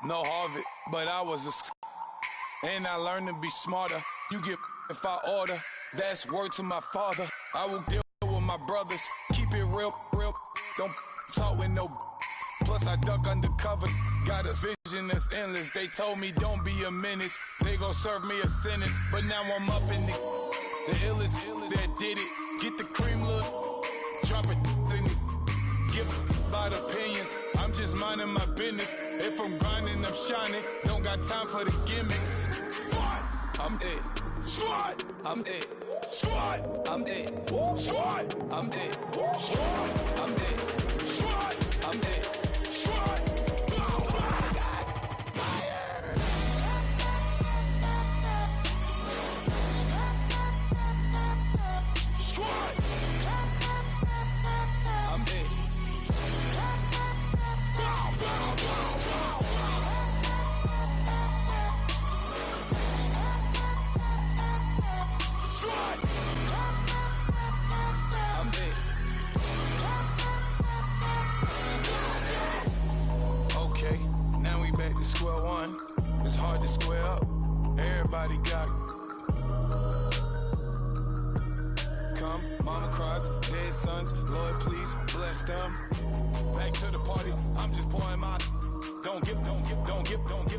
No Harvard, but I was and I learned to be smarter. You get if I order, that's word to my father. I will deal with my brothers, keep it real, don't talk with no. Plus I duck under covers, got a vision that's endless. They told me don't be a menace, they gon' serve me a sentence. But now I'm up in the illest that did it. Get the cream look, drop it in it. Give about opinions, I'm just minding my business. If I'm grinding, I'm shining, don't got time for the gimmicks. Squad, I'm dead. Squad, I'm dead. Squad, I'm dead. Squad, I'm dead. Squad, I'm dead. Squad, I'm dead. Squad, oh my God, fire! Squad, I'm dead. Okay, now we back to square one. It's hard to square up. Everybody got come, mama cries, dead sons. Lord, please bless them. Back to the party. I'm just pouring my. Don't give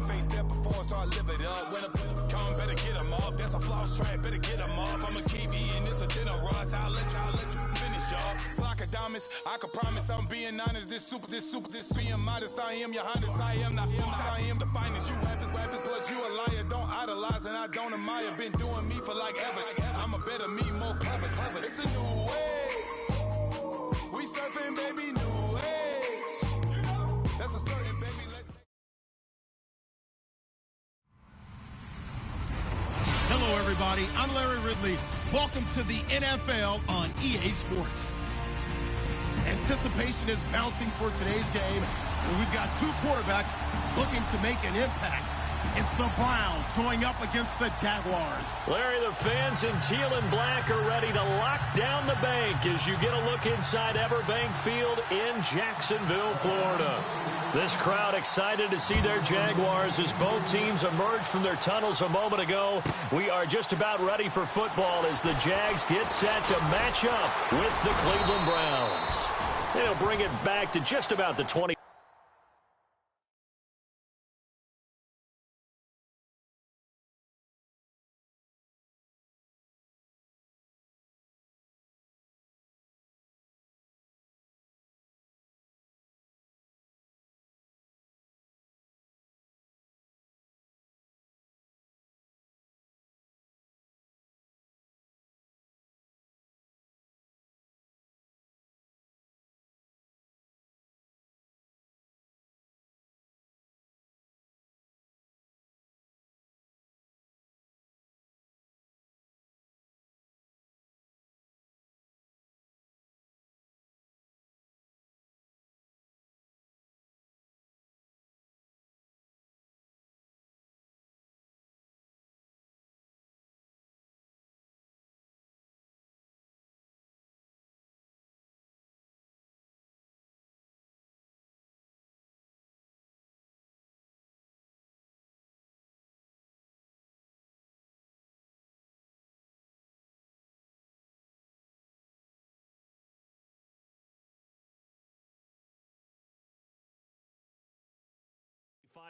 face that before, so I live it up. When I come, better get them up. That's a floss track, better get them up. I'ma keep eating this a dinner rush. I'll let you finish up. Flock of diamonds, I can promise I'm being honest. This being modest. I am your highness. I am the finest. You weapons, plus you a liar. Don't idolize and I don't admire. Been doing me for like ever. I'm a better me, more clever. It's a new way. We surfing, baby, new age. That's a certain, baby. Hello, everybody. I'm Larry Ridley. Welcome to the NFL on EA Sports. Anticipation is mounting for today's game, and we've got two quarterbacks looking to make an impact. It's the Browns going up against the Jaguars. Larry, the fans in teal and black are ready to lock down the bank as you get a look inside Everbank Field in Jacksonville, Florida. This crowd excited to see their Jaguars as both teams emerged from their tunnels a moment ago. We are just about ready for football as the Jags get set to match up with the Cleveland Browns. They'll bring it back to just about the 20.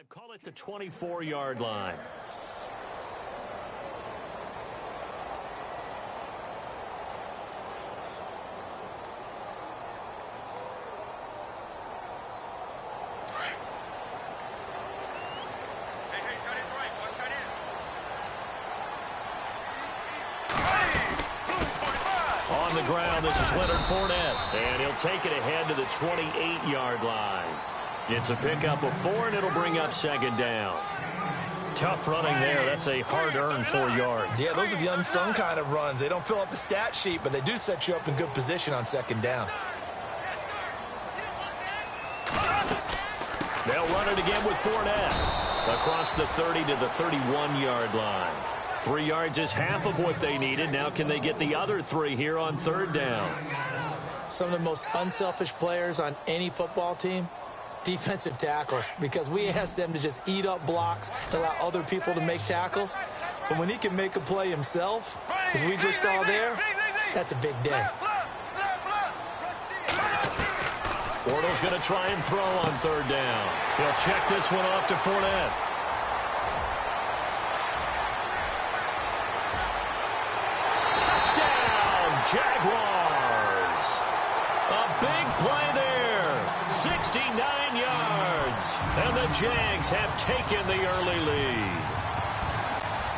Call it the 24-yard line. On the ground, this is Leonard Fournette, and he'll take it ahead to the 28-yard line. It's a pickup of 4, and it'll bring up second down. Tough running there. That's a hard-earned 4 yards. Yeah, those are the unsung kind of runs. They don't fill up the stat sheet, but they do set you up in good position on second down. They'll run it again with Fournette. Across the 30 to the 31-yard line. 3 yards is half of what they needed. Now can they get the other 3 here on third down? Some of the most unselfish players on any football team defensive tackles, because we ask them to just eat up blocks and allow other people to make tackles. But when he can make a play himself, as we just saw there, that's a big day. Bortles going to try and throw on third down. He'll check this one off to Fournette. Touchdown, Jaguars. A big play there. 69 yards. And the Jags have taken the early lead.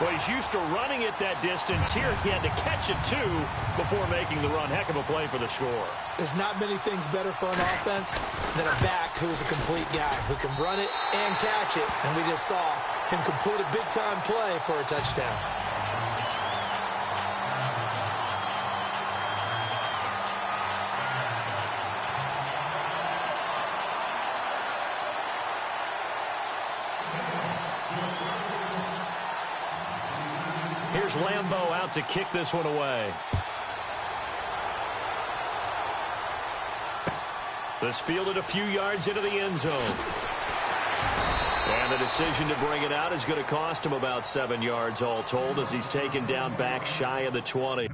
Well, he's used to running it that distance. Here he had to catch it, too, before making the run. Heck of a play for the score. There's not many things better for an offense than a back who's a complete guy, who can run it and catch it. And we just saw him complete a big-time play for a touchdown. Here's Lambeau out to kick this one away. This fielded a few yards into the end zone. And the decision to bring it out is going to cost him about 7 yards all told, as he's taken down back shy of the 20.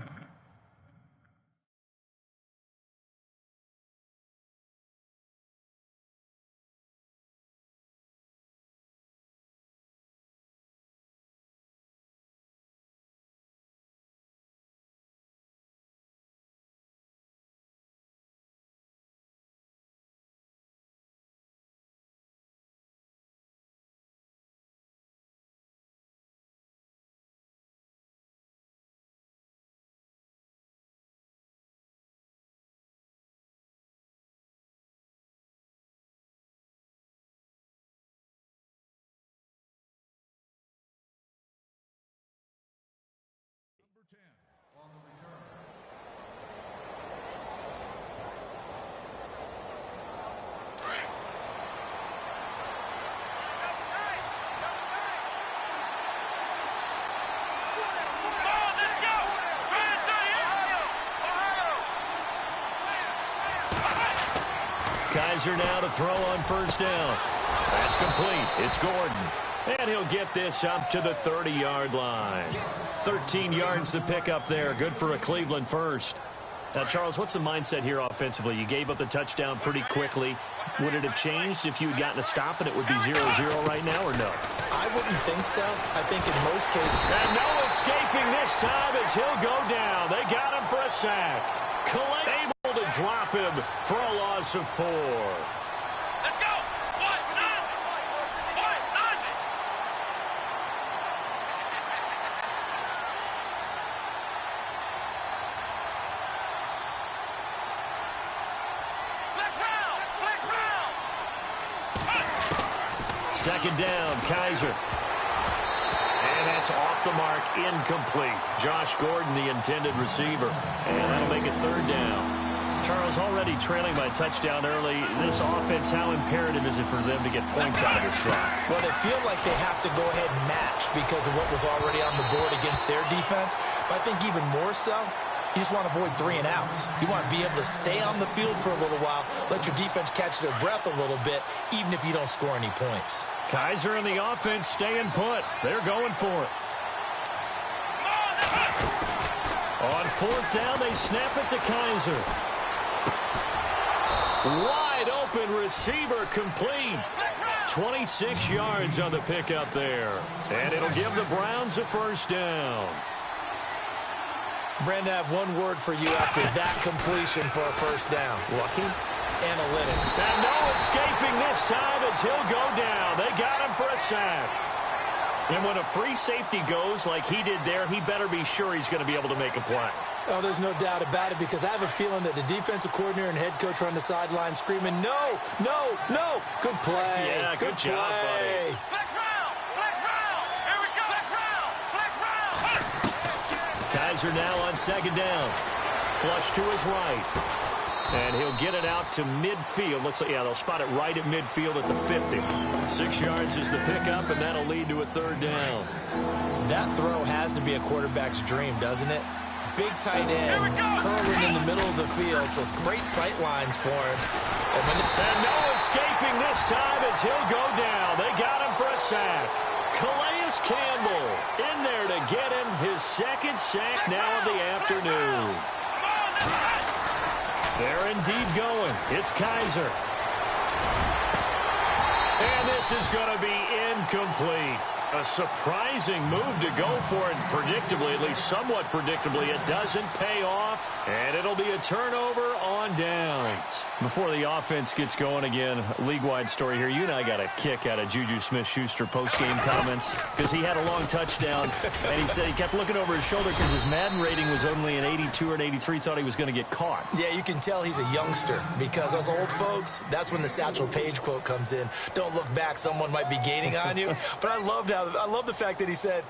Kaiser now to throw on first down. That's complete. It's Gordon. And he'll get this up to the 30-yard line. 13 yards to pick up there. Good for a Cleveland first. Now, Charles, what's the mindset here offensively? You gave up the touchdown pretty quickly. Would it have changed if you had gotten a stop and it would be 0-0 right now, or no? I wouldn't think so. I think in most cases... And no escaping this time as he'll go down. They got him for a sack. Calais able to drop him for a loss of 4. Let's go! Second down, Kaiser. And that's off the mark, incomplete. Josh Gordon, the intended receiver. And that'll make it third down. Charles, already trailing by a touchdown early. This offense, how imperative is it for them to get points out of this drive? Well, they feel like they have to go ahead and match because of what was already on the board against their defense. But I think even more so, you just want to avoid 3 and outs. You want to be able to stay on the field for a little while, let your defense catch their breath a little bit, even if you don't score any points. Kaiser and the offense staying put. They're going for it. On fourth down, they snap it to Kaiser. Wide open receiver complete. 26 yards on the pickup there. And it'll give the Browns a first down. Brandon, I have one word for you after that completion for a first down. Lucky? Analytic. And no escaping this time as he'll go down. They got him for a sack. And when a free safety goes like he did there, he better be sure he's going to be able to make a play. Oh, there's no doubt about it, because I have a feeling that the defensive coordinator and head coach are on the sideline screaming, no, no, no. Good play. Yeah, good job, buddy. Flex round! Flex round! Here we go! Flex round! Flex round! Kaiser now on second down. Flush to his right. And he'll get it out to midfield. Looks like, yeah, they'll spot it right at midfield at the 50. 6 yards is the pickup, and that'll lead to a third down. That throw has to be a quarterback's dream, doesn't it? Big tight end, curling in the middle of the field, so it's great sight lines for him. And no escaping this time as he'll go down. They got him for a sack. Calais Campbell in there to get him his second sack now of the afternoon. They're indeed going. It's Kaiser. And this is going to be incomplete. A surprising move to go for it. Predictably, at least somewhat predictably, it doesn't pay off. And it'll be a turnover on downs. Before the offense gets going again, league-wide story here. You and I got a kick out of Juju Smith-Schuster post-game comments because he had a long touchdown. And he said he kept looking over his shoulder because his Madden rating was only an 82 or an 83. Thought he was going to get caught. Yeah, you can tell he's a youngster because us old folks, that's when the Satchel Paige quote comes in. Don't look back, someone might be gaining on you. But I love the fact that he said,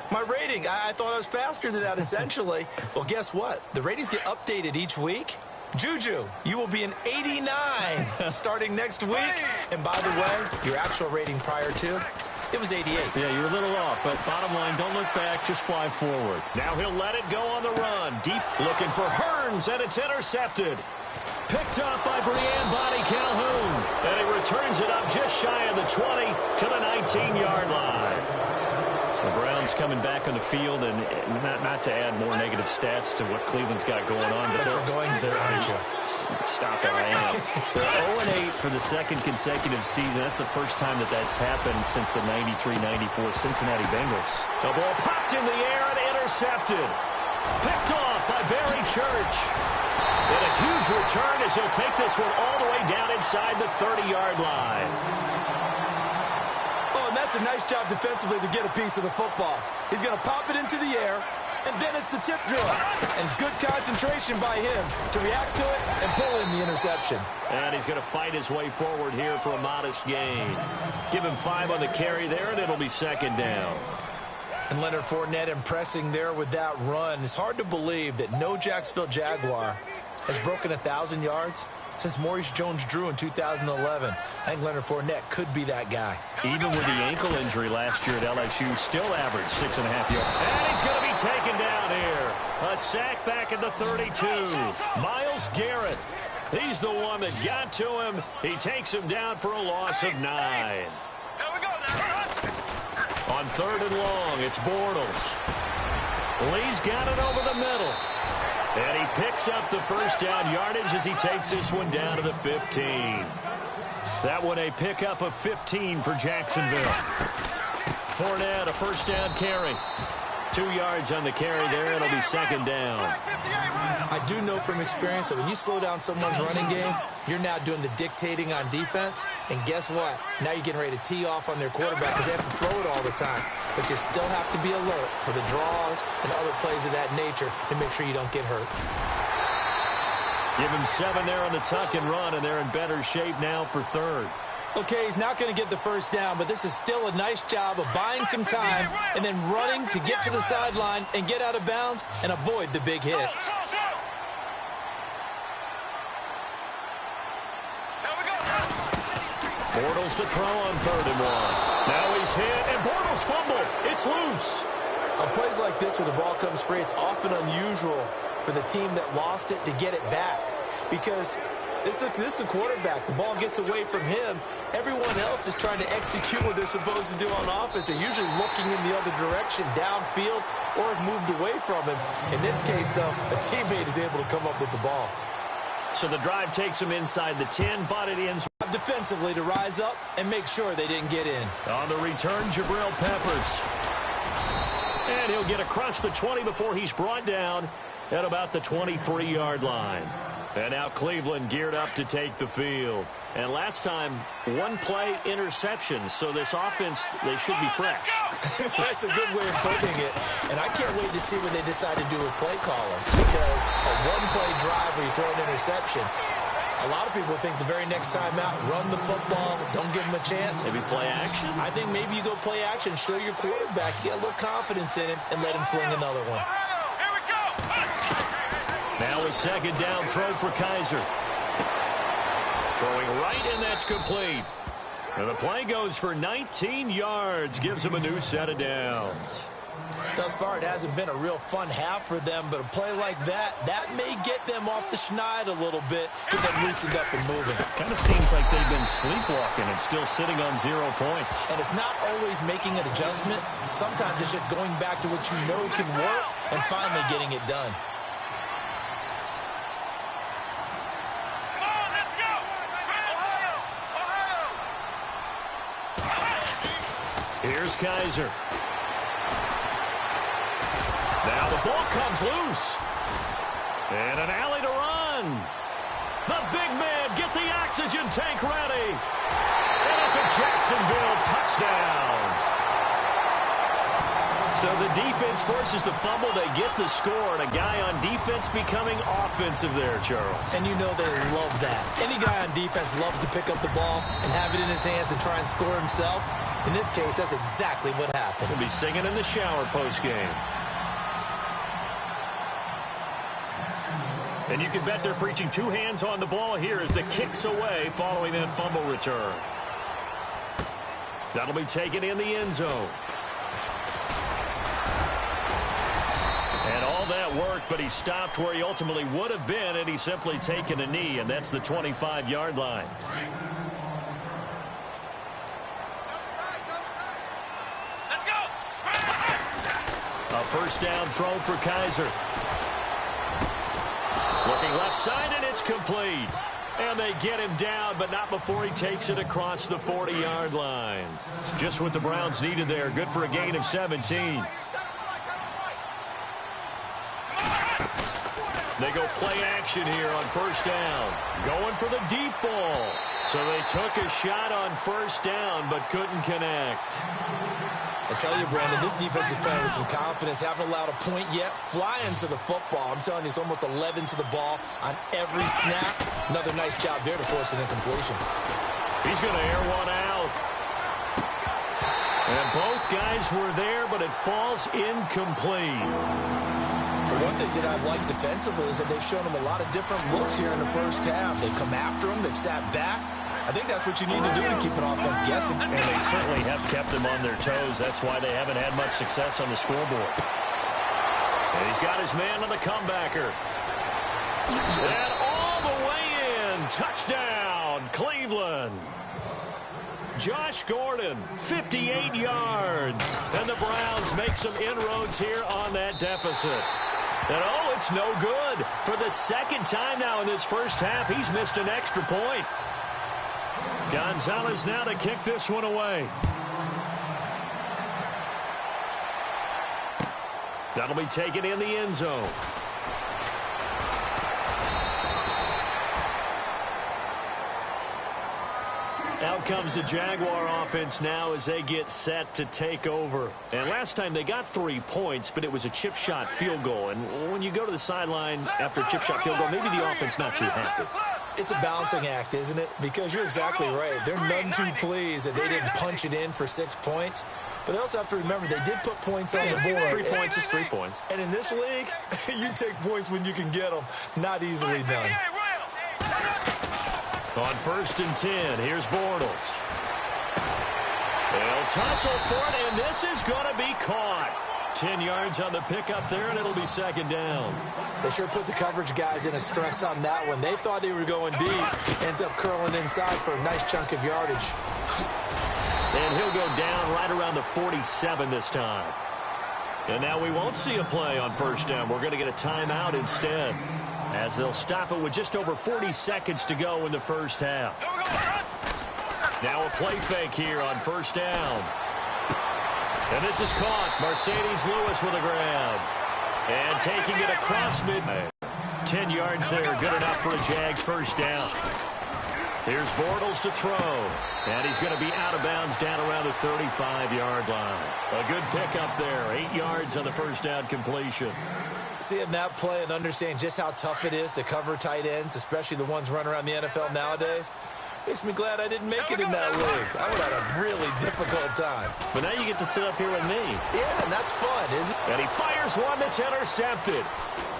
my rating, I thought I was faster than that, essentially. Well, guess what? The ratings get updated each week. Juju, you will be an 89 starting next week. And by the way, your actual rating prior to, it was 88. Yeah, you're a little off, but bottom line, don't look back, just fly forward. Now he'll let it go on the run. Deep looking for Hearns, and it's intercepted. Picked up by Brianne Bonnie Calhoun. And he returns it up just shy of the 20 to the 19-yard line. The Browns coming back on the field, and not to add more negative stats to what Cleveland's got going on. But you're going to, aren't you? Stop it, I am. They're 0-8 for the second consecutive season. That's the first time that's happened since the 93-94 Cincinnati Bengals. The ball popped in the air and intercepted. Picked off by Barry Church. And a huge return as he'll take this one all the way down inside the 30-yard line. Oh, and that's a nice job defensively to get a piece of the football. He's going to pop it into the air, and then it's the tip drill. And good concentration by him to react to it and pull in the interception. And he's going to fight his way forward here for a modest gain. Give him 5 on the carry there, and it'll be second down. And Leonard Fournette impressing there with that run. It's hard to believe that no Jacksonville Jaguar has broken 1,000 yards since Maurice Jones-Drew in 2011. I think Leonard Fournette could be that guy. Even with the ankle injury last year at LSU, still averaged 6.5 yards. And he's going to be taken down here. A sack back at the 32. Myles Garrett. He's the one that got to him. He takes him down for a loss of 9. On 3rd and long, it's Bortles. Lee's got it over the middle. And he picks up the first down yardage as he takes this one down to the 15. That one a pickup of 15 for Jacksonville. Fournette, a first down carry. 2 yards on the carry there. It'll be second down. I do know from experience that when you slow down someone's running game, you're now doing the dictating on defense. And guess what? Now you're getting ready to tee off on their quarterback because they have to throw it all the time. But you still have to be alert for the draws and other plays of that nature to make sure you don't get hurt. Give him 7 there on the tuck and run, and they're in better shape now for 3rd. Okay, he's not going to get the first down, but this is still a nice job of buying some time and then running to get to the sideline and get out of bounds and avoid the big hit. Bortles to throw on 3rd and 1. Now he's hit, and Bortles fumble. It's loose. On plays like this where the ball comes free, it's often unusual for the team that lost it to get it back because this is the quarterback. The ball gets away from him. Everyone else is trying to execute what they're supposed to do on offense. They're usually looking in the other direction, downfield, or have moved away from him. In this case, though, a teammate is able to come up with the ball. So the drive takes him inside the 10, but it ends defensively to rise up and make sure they didn't get in. On the return, Jabril Peppers. And he'll get across the 20 before he's brought down at about the 23-yard line. And now Cleveland geared up to take the field. And last time, 1-play interception. So this offense, they should be fresh. That's a good way of putting it. And I can't wait to see what they decide to do with play calling. Because a 1-play drive where you throw an interception, a lot of people think the very next time out, run the football, don't give them a chance. Maybe play action? I think maybe you go play action, show your quarterback, get a little confidence in him, and let him fling another one. Now a second down throw for Kaiser. Throwing right, and that's complete. And the play goes for 19 yards, gives him a new set of downs. Thus far, it hasn't been a real fun half for them, but a play like that may get them off the schneid a little bit, get them loosened up and moving. Kind of seems like they've been sleepwalking and still sitting on 0 points. And it's not always making an adjustment. Sometimes it's just going back to what you know can work and finally getting it done. Come on, let's go! Ohio! Here's Kaiser. Now the ball comes loose. And an alley to run. The big man, get the oxygen tank ready. And it's a Jacksonville touchdown. So the defense forces the fumble. They get the score, and a guy on defense becoming offensive there, Charles. And you know they love that. Any guy on defense loves to pick up the ball and have it in his hands and try and score himself. In this case, that's exactly what happened. He'll be singing in the shower post-game. And you can bet they're preaching 2 hands on the ball here as the kick's away following that fumble return. That'll be taken in the end zone. And all that worked, but he stopped where he ultimately would have been, and he's simply taken a knee, and that's the 25-yard line. Let's go! A first down throw for Kaiser. Looking left side, and it's complete. And they get him down, but not before he takes it across the 40-yard line. Just what the Browns needed there. Good for a gain of 17. They go play action here on first down. Going for the deep ball. So they took a shot on first down, but couldn't connect. I tell you, Brandon, this defense is playing with some confidence. Haven't allowed a point yet. Flying to the football. I'm telling you, it's almost 11 to the ball on every snap. Another nice job there to force an incompletion. He's going to air one out. And both guys were there, but it falls incomplete. One thing that I've liked defensively is that they've shown him a lot of different looks here in the first half. They've come after him. They've sat back. I think that's what you need to do to keep an offense guessing. And they certainly have kept them on their toes. That's why they haven't had much success on the scoreboard. And he's got his man on the comebacker. And all the way in. Touchdown, Cleveland. Josh Gordon, 58 yards. And the Browns make some inroads here on that deficit. And, oh, it's no good. For the second time now in this first half, he's missed an extra point. Gonzalez now to kick this one away. That'll be taken in the end zone. Out comes the Jaguar offense now as they get set to take over. And last time they got 3 points, but it was a chip shot field goal. And when you go to the sideline after a chip shot field goal, maybe the offense not too happy. It's a balancing act, isn't it? Because you're exactly right. They're none too pleased that they didn't punch it in for 6 points. But they also have to remember they did put points on the board. 3 points is 3 points. And in this league, you take points when you can get them. Not easily done. On 1st and 10, here's Bortles. They'll tussle for it, and this is going to be caught. 10 yards on the pickup there, and it'll be second down. They sure put the coverage guys in a stress on that one. They thought they were going deep. Ends up curling inside for a nice chunk of yardage. And he'll go down right around the 47 this time. And now we won't see a play on first down. We're going to get a timeout instead, as they'll stop it with just over 40 seconds to go in the first half. Now a play fake here on first down. And this is caught. Mercedes Lewis with a grab. And taking it across mid. 10 yards there. Good enough for a Jags first down. Here's Bortles to throw. And he's going to be out of bounds down around the 35-yard line. A good pickup there. 8 yards on the first down completion. Seeing that play and understand just how tough it is to cover tight ends, especially the ones running around the NFL nowadays, makes me glad I didn't make it in that league. I would have had a really difficult time. But now you get to sit up here with me. Yeah, and that's fun, isn't it? And he fires one that's intercepted.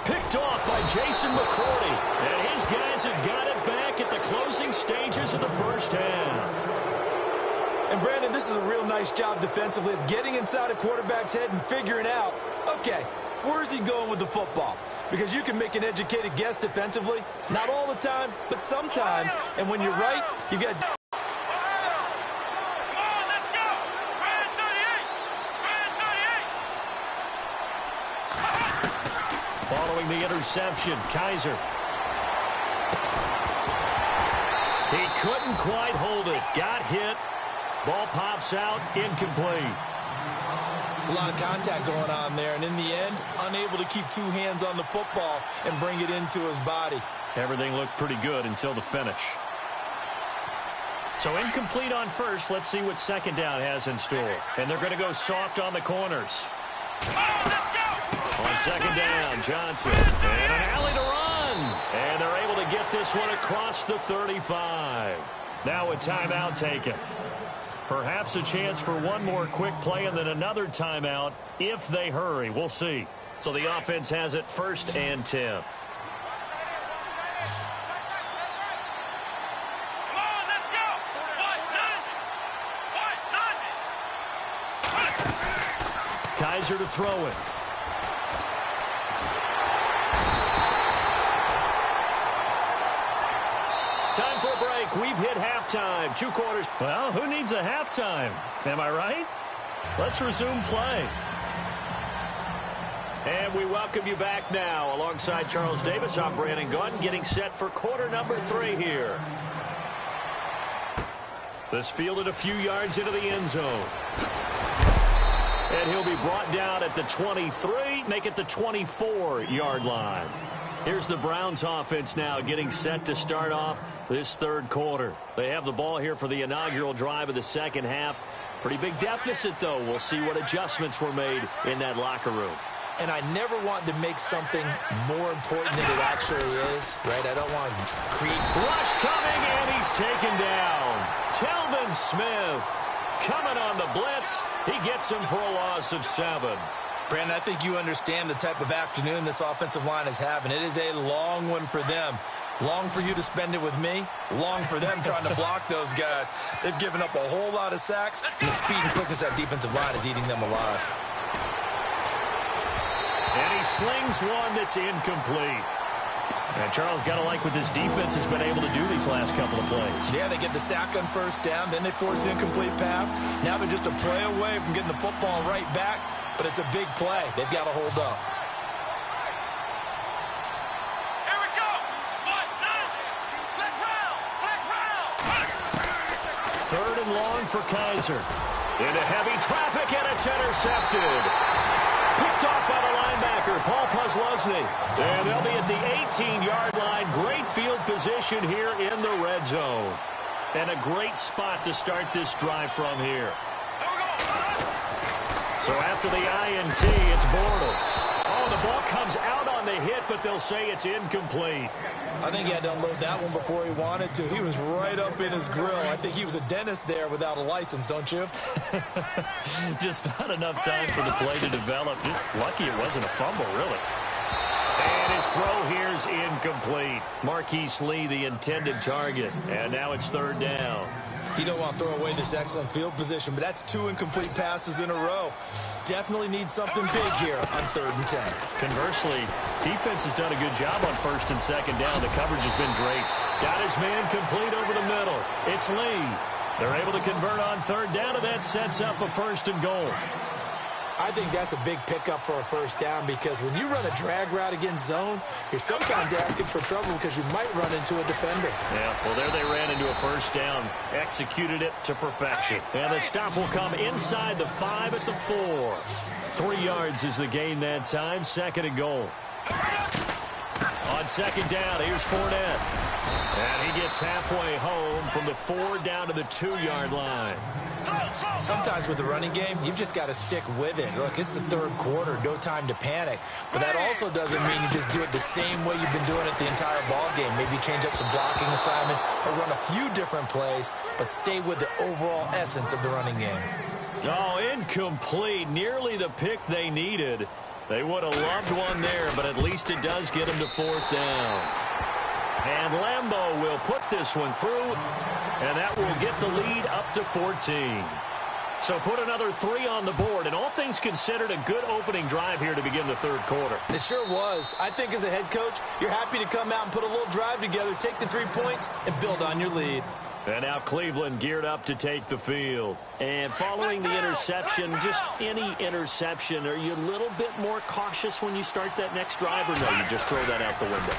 Picked off by Jason McCourty. And his guys have got it back at the closing stages of the first half. And, Brandon, this is a real nice job defensively of getting inside a quarterback's head and figuring out, okay, where's he going with the football? Because you can make an educated guess defensively. Not all the time, but sometimes. And when you're right, you got... Following the interception, Kaiser. He couldn't quite hold it. Got hit. Ball pops out, incomplete. It's a lot of contact going on there, and in the end, unable to keep two hands on the football and bring it into his body. Everything looked pretty good until the finish. So incomplete on first. Let's see what second down has in store. And they're going to go soft on the corners. On second down, Johnson. And an alley to run. And they're able to get this one across the 35. Now a timeout taken. Perhaps a chance for one more quick play and then another timeout if they hurry. We'll see. So the offense has it 1st and 10. Kaiser to throw it. Time for a break. We've hit halftime. 2 quarters. Well, who needs a halftime? Am I right? Let's resume play. And we welcome you back now. Alongside Charles Davis, I'm Brandon Gunn, getting set for quarter number 3 here. This fielded a few yards into the end zone. And he'll be brought down at the 23, make it the 24-yard line. Here's the Browns offense now getting set to start off this 3rd quarter. They have the ball here for the inaugural drive of the second half. Pretty big deficit, though. We'll see what adjustments were made in that locker room. And I never want to make something more important than it actually is, right? I don't want to create... Rush coming, and he's taken down. Telvin Smith coming on the blitz. He gets him for a loss of 7. Brandon, I think you understand the type of afternoon this offensive line is having. It is a long one for them. Long for you to spend it with me. Long for them trying to block those guys. They've given up a whole lot of sacks. And the speed and quickness of that defensive line is eating them alive. And he slings one that's incomplete. And Charles, got to like what this defense has been able to do these last couple of plays. Yeah, they get the sack on 1st down. Then they force the incomplete pass. Now they're just a play away from getting the football right back. But it's a big play. They've got to hold up. Here we go. Flag round. 3rd and long for Kaiser. Into heavy traffic, and it's intercepted. Picked off by the linebacker, Paul Posluszny. And they'll be at the 18-yard line. Great field position here in the red zone. And a great spot to start this drive from here. So after the INT, it's Bortles. Oh, the ball comes out on the hit, but they'll say it's incomplete. I think he had to unload that one before he wanted to. He was right up in his grill. I think he was a dentist there without a license, don't you? Just not enough time for the play to develop. Just lucky it wasn't a fumble, really. And his throw here's incomplete. Marquise Lee, the intended target. And now it's 3rd down. You don't want to throw away this excellent field position, but that's 2 incomplete passes in a row. Definitely need something big here on 3rd and 10. Conversely, defense has done a good job on 1st and 2nd down. The coverage has been draped. Got his man complete over the middle. It's Lee. They're able to convert on 3rd down, and that sets up a 1st and goal. I think that's a big pickup for a 1st down because when you run a drag route against zone, you're sometimes asking for trouble because you might run into a defender. Yeah, well, there they ran into a 1st down. Executed it to perfection. And the stop will come inside the 5 at the 4. 3 yards is the gain that time. 2nd and goal. On 2nd down, here's Fournette. And he gets halfway home from the 4 down to the 2-yard line. Sometimes with the running game, you've just got to stick with it. Look, it's the 3rd quarter, no time to panic. But that also doesn't mean you just do it the same way you've been doing it the entire ball game. Maybe change up some blocking assignments or run a few different plays, but stay with the overall essence of the running game. Oh, incomplete. Nearly the pick they needed. They would have loved one there, but at least it does get them to 4th down. And Lambeau will put this one through. And that will get the lead up to 14. So put another 3 on the board, and all things considered, a good opening drive here to begin the third quarter. It sure was. I think as a head coach, you're happy to come out and put a little drive together, take the 3 points, and build on your lead. And now Cleveland geared up to take the field. And following the interception, just any interception, are you a little bit more cautious when you start that next drive, or no, you just throw that out the window?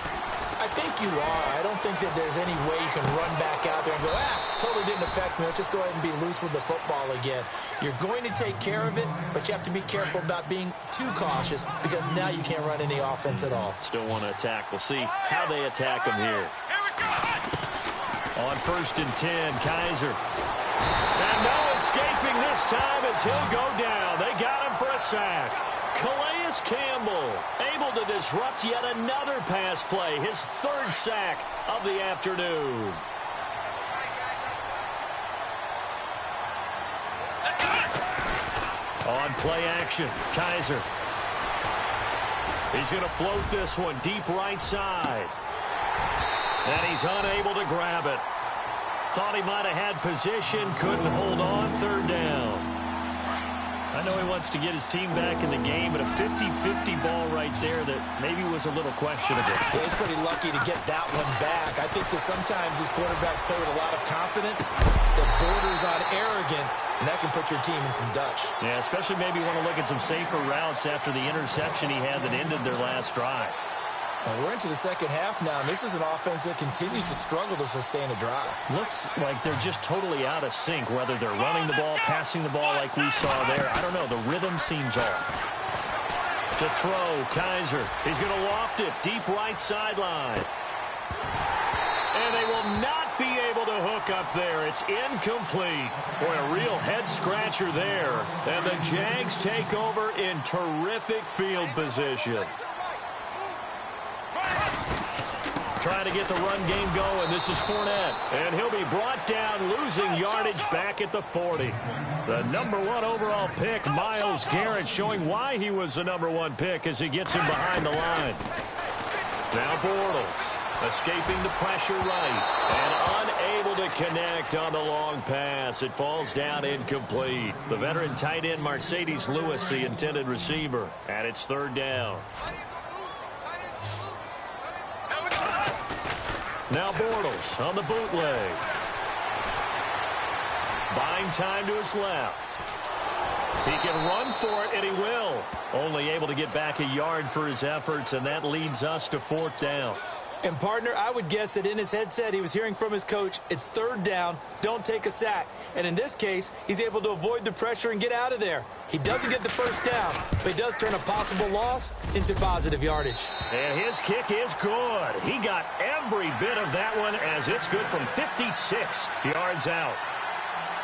I think you are. I don't think that there's any way you can run back out there and go, totally didn't affect me. Let's just go ahead and be loose with the football again. You're going to take care of it, but you have to be careful about being too cautious because now you can't run any offense at all. Still want to attack. We'll see how they attack them here. On 1st and 10, Kaiser. And no escaping this time as he'll go down. They got him for a sack. Calais Campbell able to disrupt yet another pass play. His 3rd sack of the afternoon. On play action, Kaiser. He's going to float this one deep right side. And he's unable to grab it. Thought he might have had position, couldn't hold on. 3rd down. I know he wants to get his team back in the game, but a 50-50 ball right there that maybe was a little questionable. Yeah, he's pretty lucky to get that one back. I think that sometimes these quarterbacks play with a lot of confidence that borders on arrogance, and that can put your team in some Dutch. Yeah, especially maybe want to look at some safer routes after the interception he had that ended their last drive. We're into the second half now, and this is an offense that continues to struggle to sustain a drive. Looks like they're just totally out of sync, whether they're running the ball, passing the ball like we saw there. I don't know. The rhythm seems off. To throw, Kaiser. He's going to loft it deep right sideline. And they will not be able to hook up there. It's incomplete. Boy, a real head-scratcher there. And the Jags take over in terrific field position. Trying to get the run game going. This is Fournette. And he'll be brought down, losing yardage back at the 40. The #1 overall pick, Myles Garrett, showing why he was the #1 pick as he gets him behind the line. Now Bortles, escaping the pressure right, and unable to connect on the long pass. It falls down incomplete. The veteran tight end, Mercedes Lewis, the intended receiver. And it's 3rd down. Now Bortles on the bootleg. Buying time to his left. He can run for it, and he will. Only able to get back a yard for his efforts, and that leads us to 4th down. And, partner, I would guess that in his headset he was hearing from his coach, it's 3rd down, don't take a sack. And in this case, he's able to avoid the pressure and get out of there. He doesn't get the 1st down, but he does turn a possible loss into positive yardage. And his kick is good. He got every bit of that one as it's good from 56 yards out.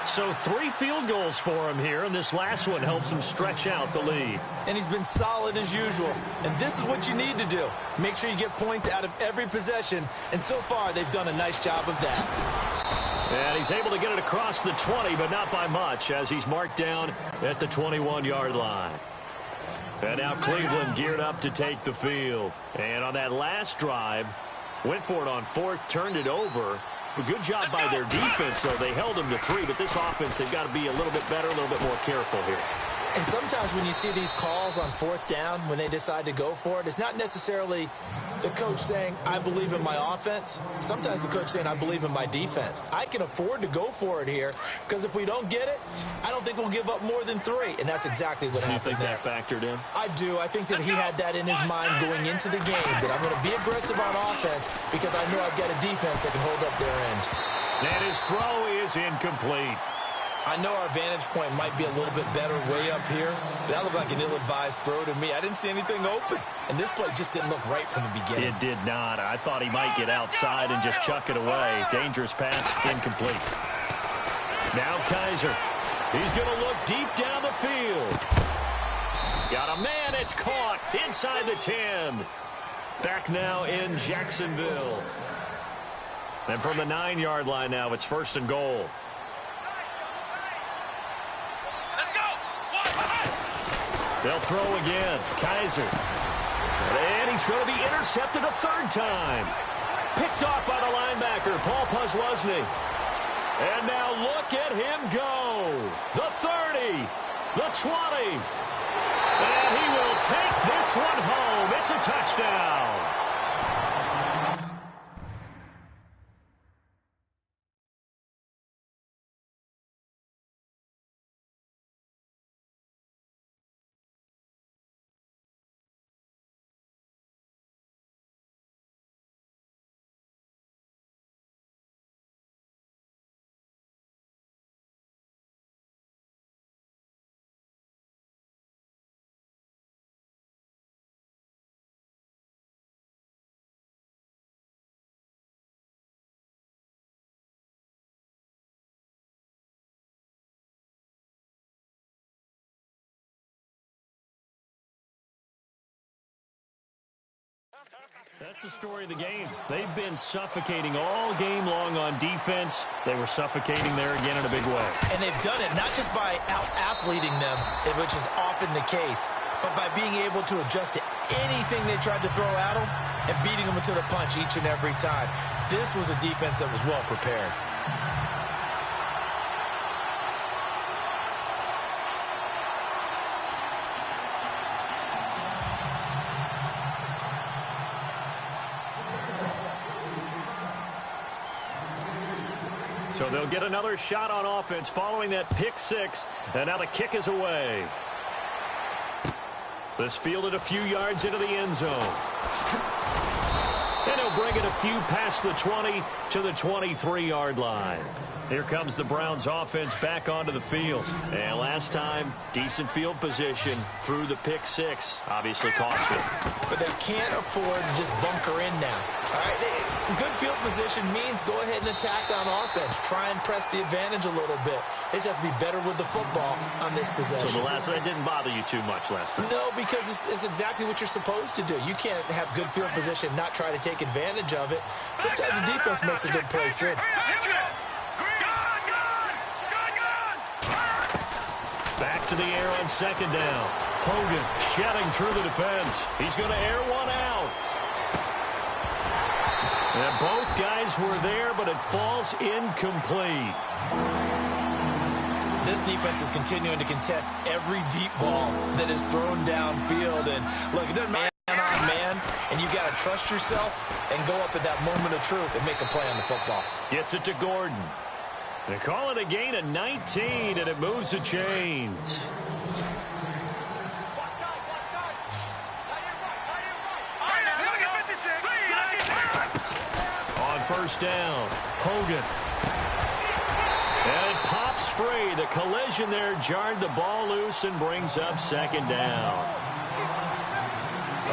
So 3 field goals for him here, and this last one helps him stretch out the lead. And he's been solid as usual. And this is what you need to do. Make sure you get points out of every possession. And so far, they've done a nice job of that. And he's able to get it across the 20, but not by much, as he's marked down at the 21-yard line. And now Cleveland geared up to take the field. And on that last drive, went for it on 4th, turned it over. A good job by their defense, though. They held them to 3, but this offense, they've got to be a little bit better, a little bit more careful here. And sometimes when you see these calls on 4th down, when they decide to go for it, it's not necessarily the coach saying, I believe in my offense. Sometimes the coach saying, I believe in my defense. I can afford to go for it here, because if we don't get it, I don't think we'll give up more than 3. And that's exactly what happened there. You think that factored in? I do. I think that he had that in his mind going into the game, that I'm going to be aggressive on offense because I know I've got a defense that can hold up their end. And his throw is incomplete. I know our vantage point might be a little bit better way up here, but that looked like an ill-advised throw to me. I didn't see anything open, and this play just didn't look right from the beginning. It did not. I thought he might get outside and just chuck it away. Dangerous pass, incomplete. Now Kaiser. He's going to look deep down the field. Got a man. It's caught inside the 10. Back now in Jacksonville. And from the 9-yard line now, it's 1st and goal. They'll throw again. Kaiser. And he's going to be intercepted a 3rd time. Picked off by the linebacker, Paul Posluszny. And now look at him go. The 30, the 20. And he will take this one home. It's a touchdown. That's the story of the game. They've been suffocating all game long on defense. They were suffocating there again in a big way. And they've done it not just by out-athleting them, which is often the case, but by being able to adjust to anything they tried to throw at them and beating them to the punch each and every time. This was a defense that was well prepared. So they'll get another shot on offense following that pick six. And now the kick is away. This fielded a few yards into the end zone. And he'll bring it a few past the 20 to the 23-yard line. Here comes the Browns offense back onto the field. And last time, decent field position through the pick six. Obviously cost them. But they can't afford to just bunker in now. All right, good field position means go ahead and attack on offense. Try and press the advantage a little bit. They just have to be better with the football on this possession. So the last one didn't bother you too much last time? No, because it's exactly what you're supposed to do. You can't have good field position, not try to take advantage of it. Sometimes the defense makes a good play, too. Back to the air on second down. Hogan shedding through the defense. He's going to air one out. And both guys were there, but it falls incomplete. This defense is continuing to contest every deep ball that is thrown downfield. And look, it doesn't matter man on man, and you got to trust yourself and go up at that moment of truth and make a play on the football. Gets it to Gordon. They call it a gain of 19, and it moves the chains. On first down, Hogan. And it pops free. The collision there jarred the ball loose and brings up second down.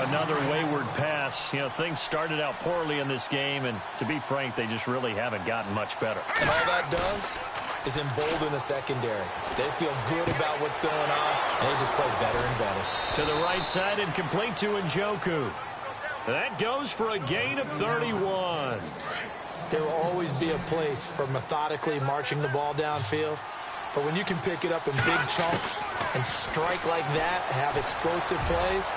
Another wayward pass. You know, things started out poorly in this game, and to be frank, they just really haven't gotten much better. And all that does is embolden the secondary. They feel good about what's going on, and they just play better and better. To the right side and complete to Njoku. That goes for a gain of 31. There will always be a place for methodically marching the ball downfield. But when you can pick it up in big chunks and strike like that, have explosive plays,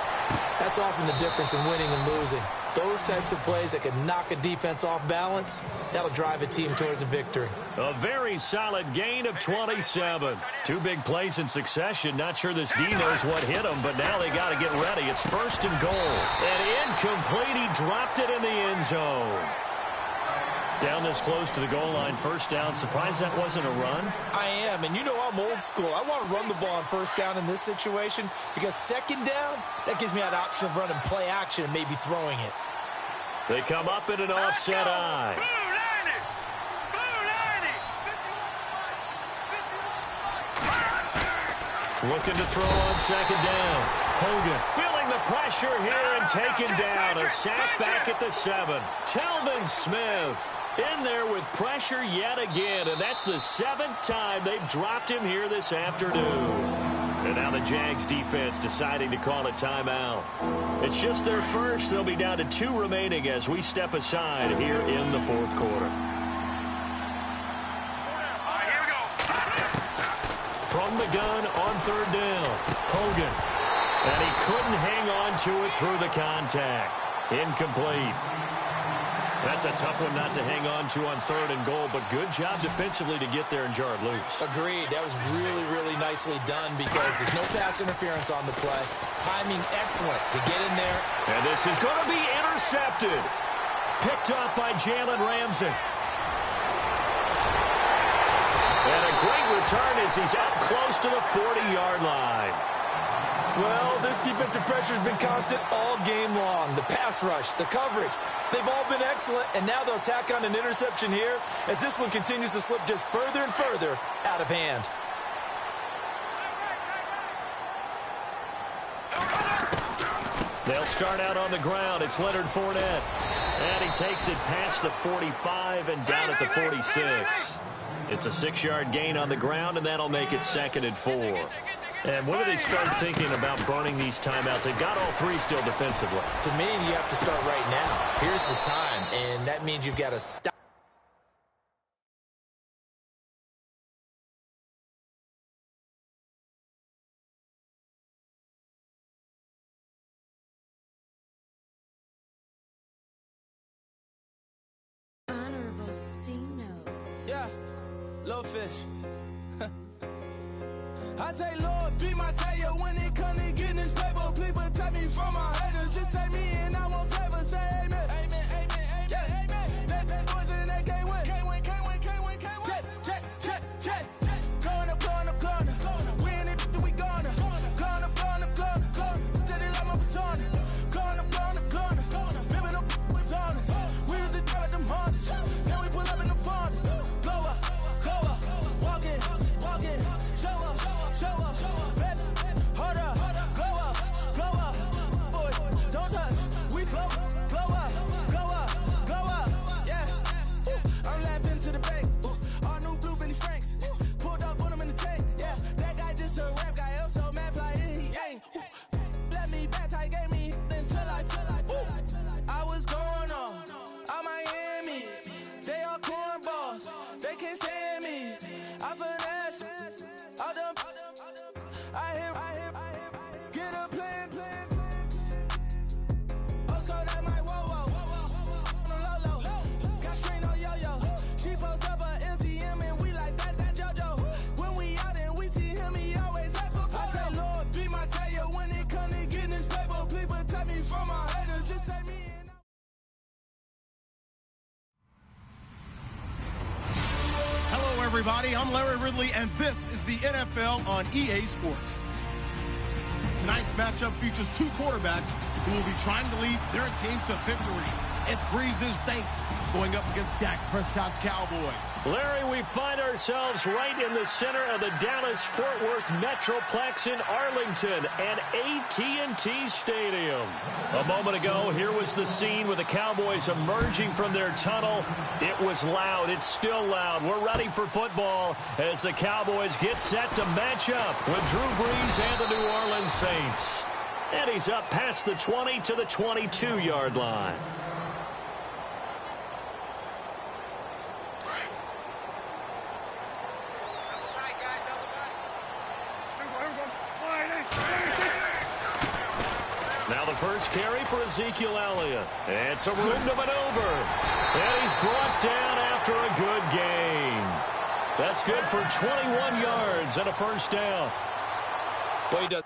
that's often the difference in winning and losing. Those types of plays that can knock a defense off balance, that'll drive a team towards a victory. A very solid gain of 27. Two big plays in succession. Not sure this D knows what hit him, but now they got to get ready. It's first and goal. And incomplete. He dropped it in the end zone. Down this close to the goal line, first down. Surprised that wasn't a run? I am, and you know I'm old school. I want to run the ball on first down in this situation because second down, that gives me that option of running play action and maybe throwing it. They come up in an offset eye. Looking to throw on second down. Hogan feeling the pressure here and taken down. A sack back at the 7. Telvin Smith in there with pressure yet again, and that's the 7th time they've dropped him here this afternoon. And now the Jags defense deciding to call a timeout. It's just their first. They'll be down to 2 remaining as we step aside here in the fourth quarter. From the gun on third down, Hogan. And he couldn't hang on to it through the contact. Incomplete. That's a tough one not to hang on to on 3rd and goal, but good job defensively to get there and jar it loose. Agreed. That was really, really nicely done because there's no pass interference on the play. Timing excellent to get in there. And this is going to be intercepted. Picked off by Jalen Ramsey. And a great return as he's up close to the 40-yard line. Well, this defensive pressure has been constant all game long. The pass rush, the coverage, they've all been excellent, and now they'll tack on an interception here as this one continues to slip just further and further out of hand. They'll start out on the ground. It's Leonard Fournette. And he takes it past the 45 and down at the 46. It's a 6-yard gain on the ground, and that'll make it 2nd and 4. And when do they start thinking about burning these timeouts? They've got all 3 still defensively. To me, you have to start right now. Here's the time, and that means you've got to stop. Honorable C notes. Yeah, little fish. I say, Lord, be my savior when it comes to getting this paper. Please protect me from my haters. Just say me and I won't save her. Say amen. Amen, amen, amen, yeah. Amen. That boys and they can't win. Can't win, can't win, can't win, can't win. Check. Going up. Win it, we gonna. Going up. Did it like my persona. Going up. Remember them was honest. We was the drive them hardest. Then we pull up in the farthest. Glow up. Walking. Show up. Bet. Hold up. Glow up. Boy, don't touch. We glow up. Yeah. I'm laughing to the bank. All new blue Benny Franks. Pulled up on him in the tank. Yeah. That guy just a rap guy. I'm so mad fly in. He ain't. Let me back. I gave me until I was going on. I'm Miami. They all cornballs. They can't stand me. I finesse. All them. I hear. Get a plan. Oscar, that my whoa. On the low. Got strain on yo-yo. She post up a MCM and we like that JoJo. When we out and we see him, he always ask for photo. I say, Lord, be my savior when it comes to getting this paper. Please protect me from my haters. Just say me and Hello, everybody. I'm Larry Ridley, and this is the NFL on EA Sports. Tonight's matchup features 2 quarterbacks who will be trying to lead their team to victory. It's Breeze's Saints going up against Dak Prescott's Cowboys. Larry, we find ourselves right in the center of the Dallas-Fort Worth Metroplex in Arlington and AT&T Stadium. A moment ago, here was the scene with the Cowboys emerging from their tunnel. It was loud. It's still loud. We're ready for football as the Cowboys get set to match up with Drew Brees and the New Orleans Saints. And he's up past the 20 to the 22-yard line. Now the first carry for Ezekiel Elliott. It's a room to maneuver. And he's brought down after a good gain. That's good for 21 yards and a first down. Well, he does.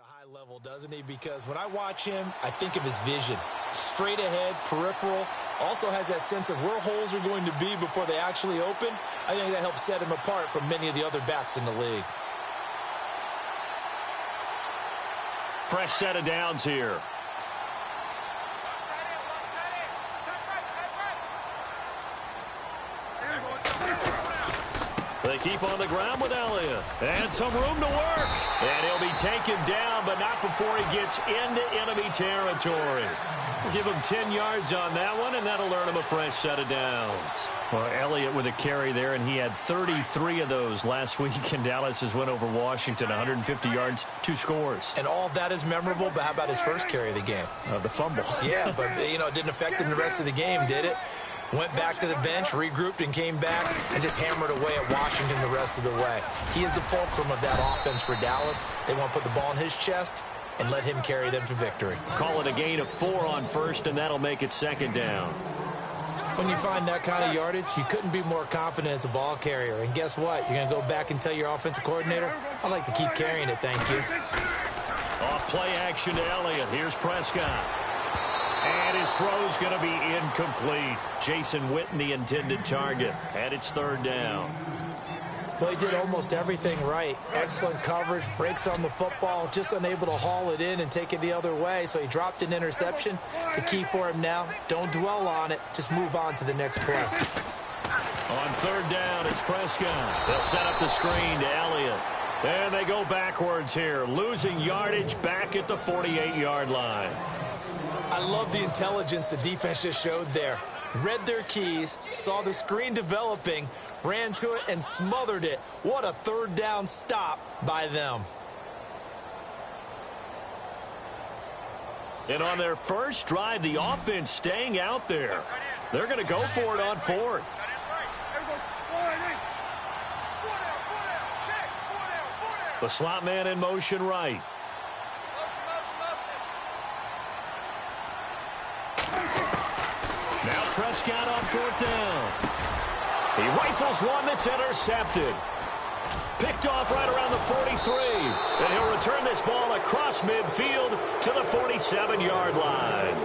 high level, doesn't he? Because when I watch him, I think of his vision. Straight ahead, peripheral. Also has that sense of where holes are going to be before they actually open. I think that helps set him apart from many of the other backs in the league. Fresh set of downs here. They keep on the ground with Elliott. And some room to work. And he'll be taken down, but not before he gets into enemy territory. We'll give him 10 yards on that one, and that'll earn him a fresh set of downs. Well, Elliott with a carry there, and he had 33 of those last week in Dallas's win over Washington. 150 yards, 2 scores. And all that is memorable, but how about his first carry of the game? The fumble. Yeah, but, it didn't affect him the rest of the game, did it? Went back to the bench, regrouped, and came back and just hammered away at Washington the rest of the way. He is the fulcrum of that offense for Dallas. They want to put the ball in his chest and let him carry them to victory. Call it a gain of 4 on first, and that'll make it second down. When you find that kind of yardage, you couldn't be more confident as a ball carrier. And guess what? You're going to go back and tell your offensive coordinator, I'd like to keep carrying it, thank you. Off play action to Elliott. Here's Prescott. And his throw's going to be incomplete. Jason Witten, the intended target. And it's third down. Well, he did almost everything right. Excellent coverage, breaks on the football, just unable to haul it in and take it the other way. So he dropped an interception. The key for him now, don't dwell on it. Just move on to the next play. On third down, it's Prescott. They'll set up the screen to Elliott. And they go backwards here, losing yardage back at the 48-yard line. I love the intelligence the defense just showed there. Read their keys, saw the screen developing, ran to it, and smothered it. What a third down stop by them. And on their first drive, the offense staying out there. They're going to go for it on fourth. The slot man in motion right. Now Prescott on fourth down. He rifles one that's intercepted. Picked off right around the 43. And he'll return this ball across midfield to the 47-yard line.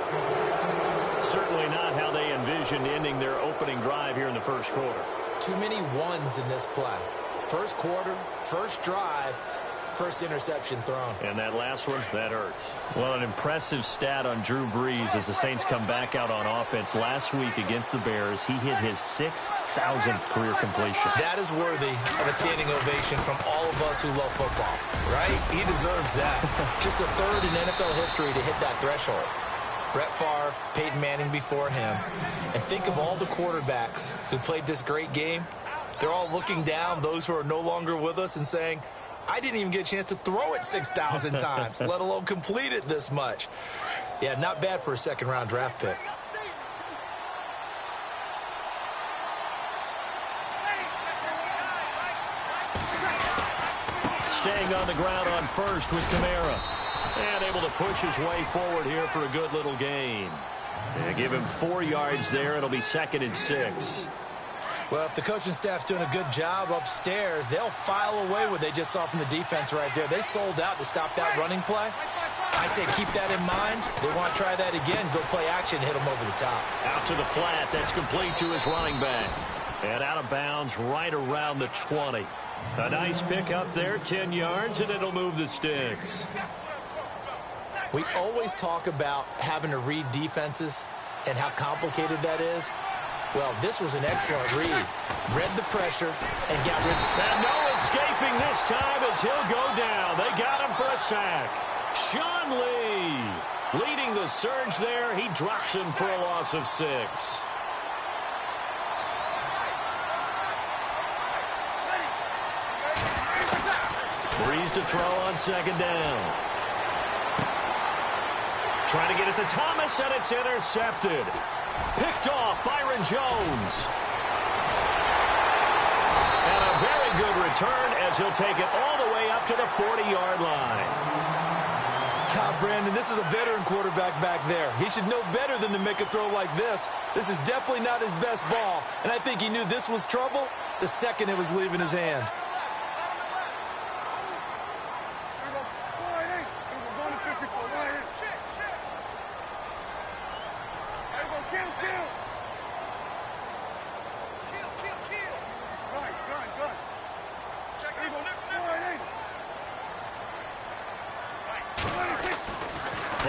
Certainly not how they envisioned ending their opening drive here in the first quarter. Too many ones in this play. First quarter, first drive, first interception thrown. And that last one, that hurts. Well, an impressive stat on Drew Brees as the Saints come back out on offense. Last week against the Bears, he hit his 6,000th career completion. That is worthy of a standing ovation from all of us who love football, right? He deserves that. Just a third in NFL history to hit that threshold. Brett Favre, Peyton Manning before him. And think of all the quarterbacks who played this great game. They're all looking down, those who are no longer with us, and saying, I didn't even get a chance to throw it 6,000 times, let alone complete it this much. Yeah, not bad for a second-round draft pick. Staying on the ground on first with Kamara. And able to push his way forward here for a good little gain. And give him 4 yards there. It'll be second and 6. Well, if the coaching staff's doing a good job upstairs, they'll file away what they just saw from the defense right there. They sold out to stop that running play. I'd say keep that in mind. They want to try that again. Go play action, hit them over the top. Out to the flat. That's complete to his running back. And out of bounds right around the 20. A nice pick up there, 10 yards, and it'll move the sticks. We always talk about having to read defenses and how complicated that is. Well, this was an excellent read. Read the pressure and got rid of it. And no escaping this time as he'll go down. They got him for a sack. Sean Lee leading the surge there. He drops him for a loss of 6. Breeze to throw on second down. Trying to get it to Thomas, and it's intercepted. Picked off Byron Jones. And a very good return as he'll take it all the way up to the 40-yard line. Brandon, this is a veteran quarterback back there. He should know better than to make a throw like this. This is definitely not his best ball. And I think he knew this was trouble the second it was leaving his hand.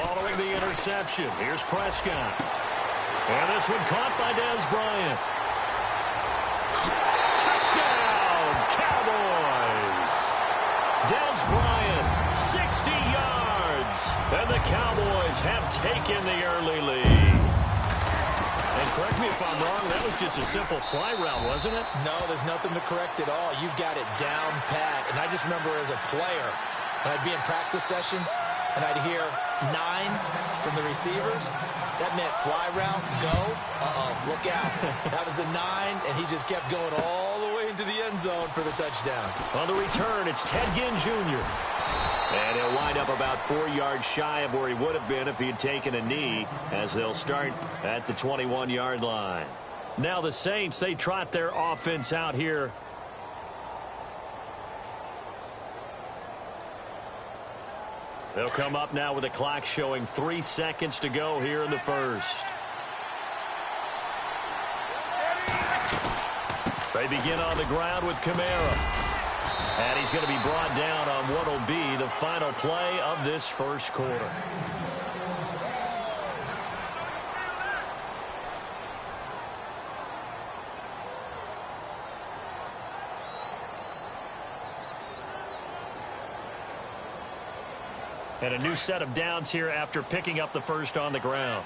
Following the interception, here's Prescott. And this one caught by Dez Bryant. Touchdown, Cowboys! Dez Bryant, 60 yards. And the Cowboys have taken the early lead. And correct me if I'm wrong, that was just a simple fly route, wasn't it? No, there's nothing to correct at all. You've got it down pat. And I just remember as a player, when I'd be in practice sessions, and I'd hear 9 from the receivers, that meant fly route, go, look out. That was the 9, and he just kept going all the way into the end zone for the touchdown. On the return, it's Ted Ginn Jr. And he'll wind up about 4 yards shy of where he would have been if he had taken a knee, as they'll start at the 21-yard line. Now the Saints, they trot their offense out here. They'll come up now with the clock showing 3 seconds to go here in the first. They begin on the ground with Kamara. And he's going to be brought down on what will be the final play of this first quarter. And a new set of downs here after picking up the first on the ground.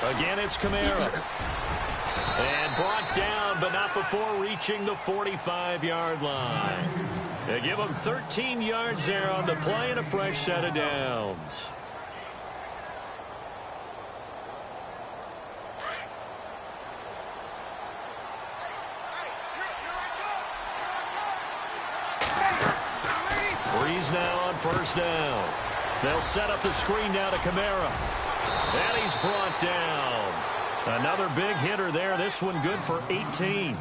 Again, it's Kamara. And brought down, but not before reaching the 45-yard line. They give him 13 yards there on the play and a fresh set of downs. Breeze now on first down. They'll set up the screen down to Kamara. And he's brought down. Another big hitter there. This one good for 18.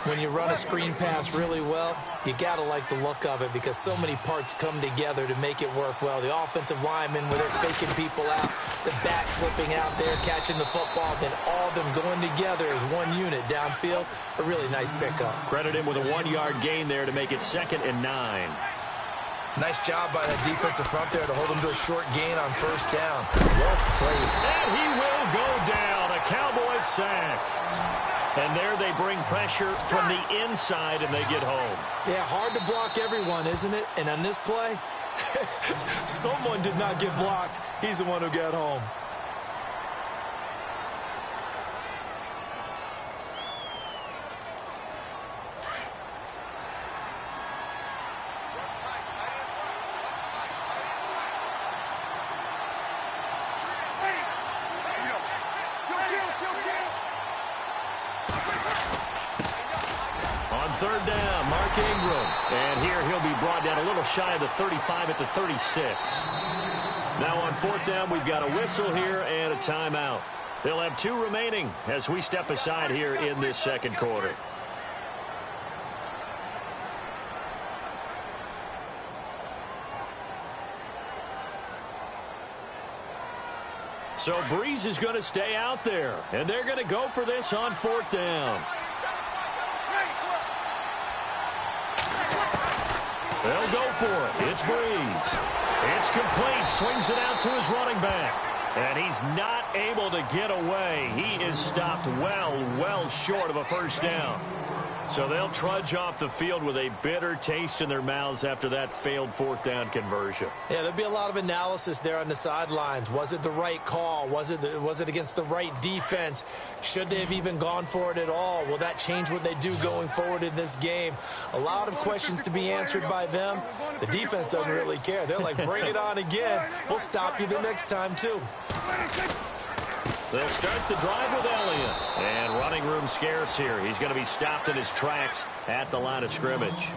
When you run a screen pass really well, you got to like the look of it because so many parts come together to make it work well. The offensive linemen, where they're faking people out, the back slipping out there, catching the football, then all of them going together as one unit downfield. A really nice pickup. Credit him with a 1-yard gain there to make it 2nd and 9. Nice job by that defensive front there to hold him to a short gain on first down. Well played. And he will go down. A Cowboys sack. And there they bring pressure from the inside, and they get home. Yeah, hard to block everyone, isn't it? And on this play, someone did not get blocked. He's the one who got home. Third down, Mark Ingram. And here he'll be brought down a little shy of the 35 at the 36. Now on 4th down, we've got a whistle here and a timeout. They'll have 2 remaining as we step aside here in this second quarter. So Breeze is going to stay out there, and they're going to go for this on 4th down. They'll go for it. It's Breeze. It's complete. Swings it out to his running back. And he's not able to get away. He is stopped well short of a first down. So they'll trudge off the field with a bitter taste in their mouths after that failed 4th down conversion. Yeah, there'll be a lot of analysis there on the sidelines. Was it the right call? Was it against the right defense? Should they have even gone for it at all? Will that change what they do going forward in this game? A lot of questions to be answered by them. The defense doesn't really care. They're like, bring it on again. We'll stop you the next time, too. They'll start the drive with Elliott. And running room scarce here. He's going to be stopped in his tracks at the line of scrimmage.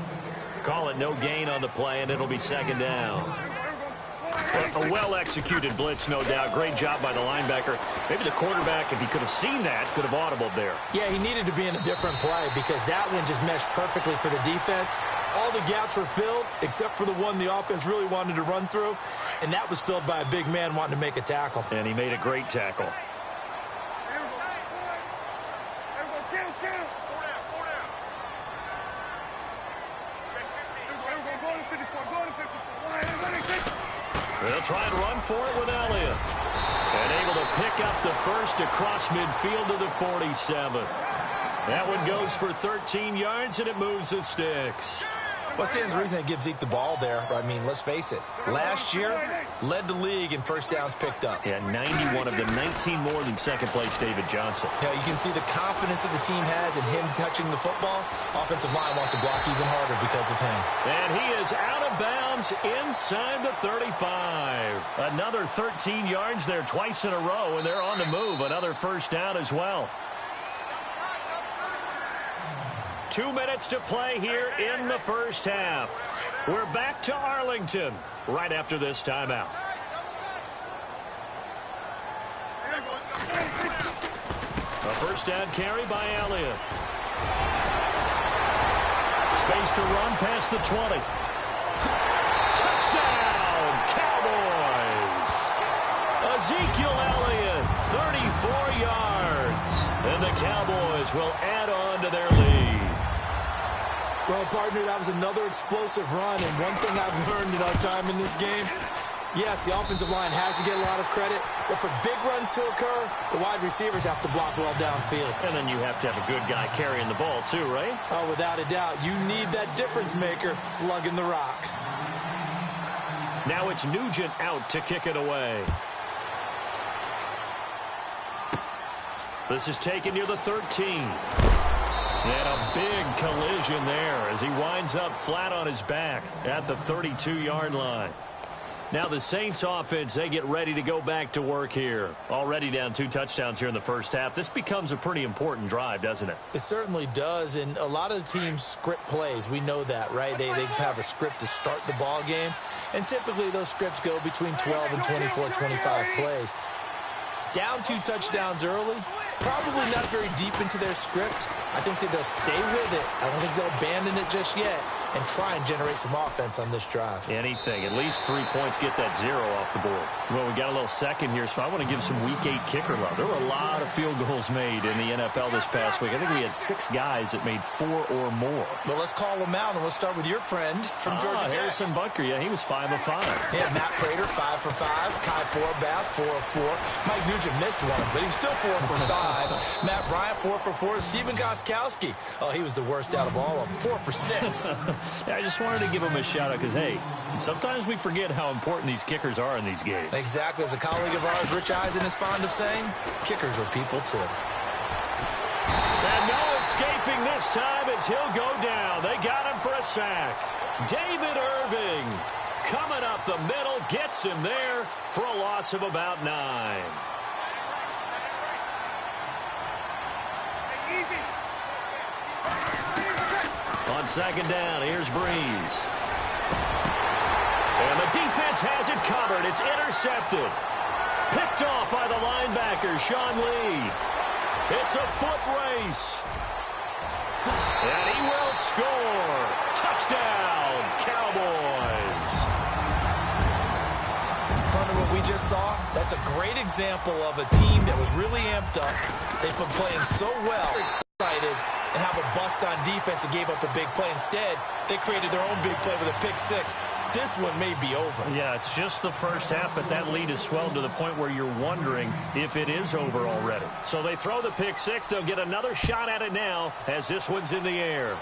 Call it no gain on the play, and it'll be 2nd down. A well-executed blitz, no doubt. Great job by the linebacker. Maybe the quarterback, if he could have seen that, could have audibled there. Yeah, he needed to be in a different play because that one just meshed perfectly for the defense. All the gaps were filled except for the one the offense really wanted to run through, and that was filled by a big man wanting to make a tackle. And he made a great tackle. They'll try and run for it with Elliott. And able to pick up the first across midfield to the 47. That one goes for 13 yards, and it moves the sticks. What stands to reason it gives Zeke the ball there? I mean, let's face it. Last year, led the league in first downs picked up. Yeah, 91 of the 19 more than second-place David Johnson. Yeah, you can see the confidence that the team has in him touching the football. Offensive line wants to block even harder because of him. And he is out of bounds inside the 35. Another 13 yards there twice in a row, and they're on the move. Another first down as well. 2 minutes to play here in the first half. We're back to Arlington right after this timeout. A first down carry by Elliott. Space to run past the 20. Touchdown, Cowboys! Ezekiel Elliott, 34 yards. And the Cowboys will add on to their lead. Well, partner, that was another explosive run, and one thing I've learned in our time in this game, yes, the offensive line has to get a lot of credit, but for big runs to occur, the wide receivers have to block well downfield. And then you have to have a good guy carrying the ball too, right? Oh, without a doubt. You need that difference maker lugging the rock. Now it's Nugent out to kick it away. This is taken near the 13. And a big collision there as he winds up flat on his back at the 32-yard line. Now the Saints offense, they get ready to go back to work here. Already down 2 touchdowns here in the first half. This becomes a pretty important drive, doesn't it? It certainly does, and a lot of the teams script plays. We know that, right? They have a script to start the ball game, and typically those scripts go between 12 and 24, 25 plays. Down 2 touchdowns early, probably not very deep into their script. I think that they'll stay with it. I don't think they'll abandon it just yet and try and generate some offense on this drive. Anything. At least 3 points, get that 0 off the board. Well, we got a little second here, so I want to give some Week 8 kicker love. There were a lot of field goals made in the NFL this past week. I think we had 6 guys that made 4 or more. Well, let's call them out, and let's start with your friend from Georgia Tech. Harrison Butker, yeah, he was 5 of 5. Yeah, Matt Prater, 5 for 5. Kai Forbath, 4 of 4. Mike Nugent missed one, but he was still 4 for 5. Matt Bryant, 4 for 4. Stephen Gostkowski, oh, he was the worst out of all of them, 4 for 6. Yeah, I just wanted to give him a shout-out because, hey, sometimes we forget how important these kickers are in these games. Exactly. As a colleague of ours, Rich Eisen, is fond of saying, kickers are people, too. And no escaping this time as he'll go down. They got him for a sack. David Irving coming up the middle, gets him there for a loss of about 9. On second down, here's Breeze. And the defense has it covered. It's intercepted. Picked off by the linebacker, Sean Lee. It's a foot race. And he will score. Touchdown, Cowboys. Partner, what we just saw, that's a great example of a team that was really amped up. They've been playing so well, excited, and have a bust on defense and gave up a big play. Instead, they created their own big play with a pick 6. This one may be over. Yeah, it's just the first half, but that lead has swelled to the point where you're wondering if it is over already. So they throw the pick 6. They'll get another shot at it now as this one's in the air.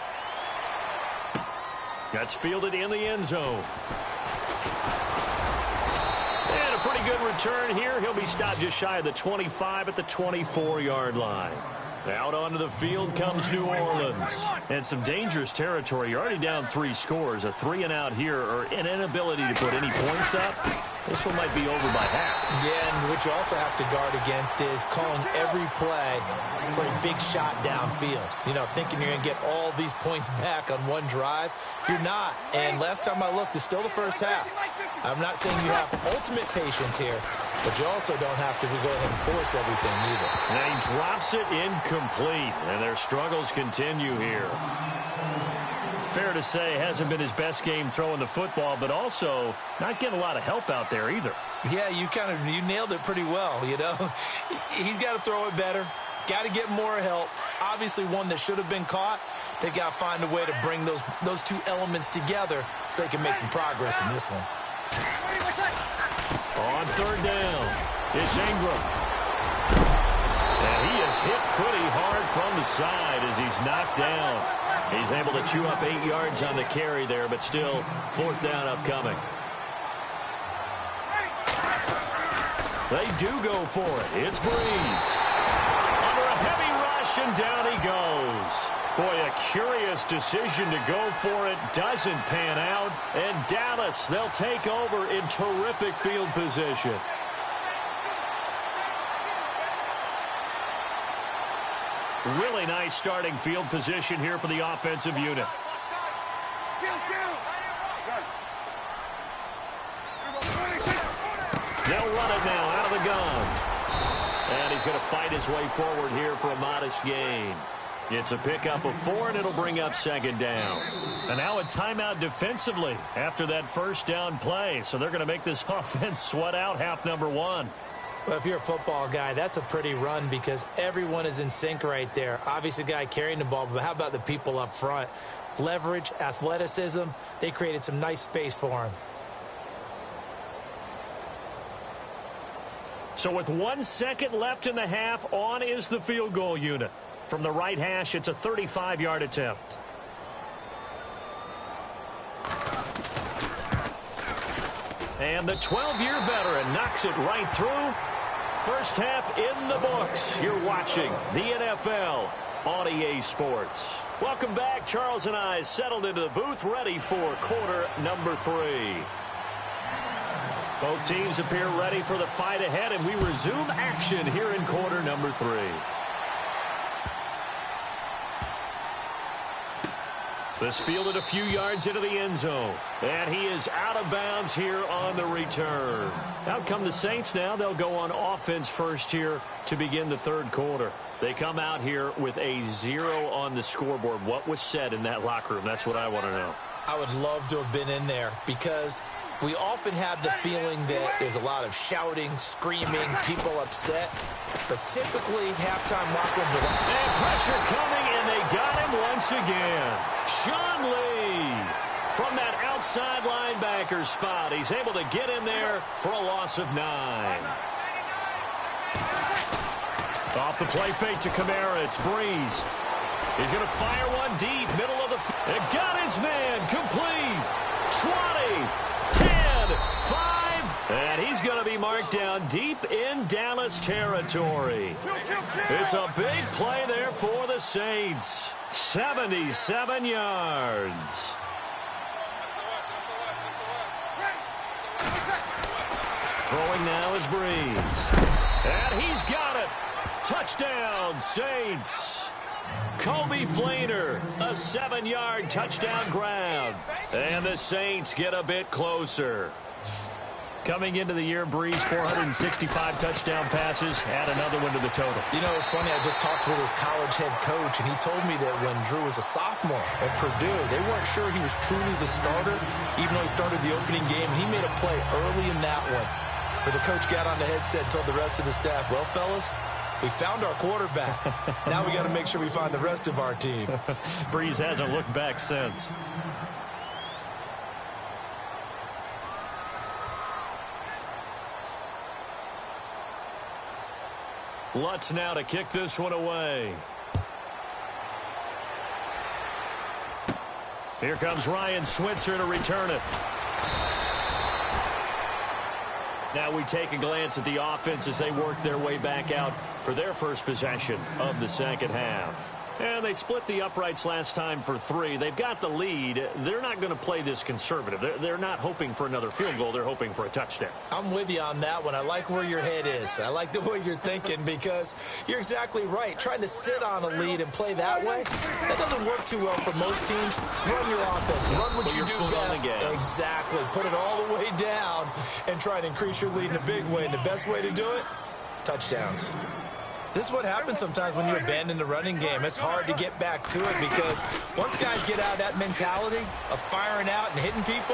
That's fielded in the end zone. And a pretty good return here. He'll be stopped just shy of the 25 at the 24-yard line. Out onto the field comes New Orleans. And some dangerous territory. You're already down 3 scores. A 3-and-out here, or an inability to put any points up. This one might be over by half. Yeah, and what you also have to guard against is calling every play for a big shot downfield. You know, thinking you're going to get all these points back on one drive. You're not. And last time I looked, it's still the first half. I'm not saying you have ultimate patience here, but you also don't have to go ahead and force everything either. And he drops it incomplete, and their struggles continue here. Fair to say, hasn't been his best game throwing the football, but also not getting a lot of help out there either. Yeah, you nailed it pretty well, you know. He's got to throw it better, got to get more help. Obviously one that should have been caught. They've got to find a way to bring those 2 elements together so they can make some progress in this one. On third down, it's Ingram. And he is hit pretty hard from the side as he's knocked down. He's able to chew up 8 yards on the carry there, but still fourth down upcoming. They do go for it. It's Breeze. Under a heavy rush, and down he goes. Boy, a curious decision to go for it. Doesn't pan out. And Dallas, they'll take over in terrific field position. Really nice starting field position here for the offensive unit. They'll run it now out of the gun. And he's going to fight his way forward here for a modest gain. It's a pickup of 4, and it'll bring up second down. And now a timeout defensively after that first down play. So they're going to make this offense sweat out half number 1. Well, if you're a football guy, that's a pretty run because everyone is in sync right there. Obviously, the guy carrying the ball, but how about the people up front? Leverage, athleticism, they created some nice space for him. So with 1 second left in the half, on is the field goal unit. From the right hash, it's a 35-yard attempt. And the 12-year veteran knocks it right through. First half in the books. You're watching the NFL on EA Sports. Welcome back. Charles and I settled into the booth, ready for quarter number 3. Both teams appear ready for the fight ahead, and we resume action here in quarter number 3. This fielded a few yards into the end zone. And he is out of bounds here on the return. Out come the Saints now. They'll go on offense first here to begin the third quarter. They come out here with a 0 on the scoreboard. What was said in that locker room? That's what I want to know. I would love to have been in there because we often have the feeling that there's a lot of shouting, screaming, people upset. But typically, halftime locker rooms are like... And pressure coming, and they got him once again. Sean Lee from that outside linebacker spot. He's able to get in there for a loss of 9. Off the play fake to Kamara, it's Breeze. He's going to fire one deep, middle of the... And got his man, complete. 20, 10, 5. And he's going to be marked down deep in Dallas territory. It's a big play there for the Saints. 77 yards. Throwing now is Breeze. And he's got it. Touchdown, Saints. Kobe Flainer, a 7-yard touchdown grab. And the Saints get a bit closer. Coming into the year, Breeze, 465 touchdown passes. Add another one to the total. You know, it's funny. I just talked with his college head coach, and he told me that when Drew was a sophomore at Purdue, they weren't sure he was truly the starter, even though he started the opening game. He made a play early in that one. But the coach got on the headset and told the rest of the staff, well, fellas, we found our quarterback. Now we got to make sure we find the rest of our team. Breeze hasn't looked back since. Lutz now to kick this one away. Here comes Ryan Switzer to return it. Now we take a glance at the offense as they work their way back out for their first possession of the second half. And they split the uprights last time for 3. They've got the lead. They're not going to play this conservative. They're not hoping for another field goal. They're hoping for a touchdown. I'm with you on that one. I like where your head is. I like the way you're thinking because you're exactly right. Trying to sit on a lead and play that way, that doesn't work too well for most teams. Run your offense. Run what you do best. Exactly. Put it all the way down and try to increase your lead in a big way. And the best way to do it, touchdowns. This is what happens sometimes when you abandon the running game. It's hard to get back to it because once guys get out of that mentality of firing out and hitting people,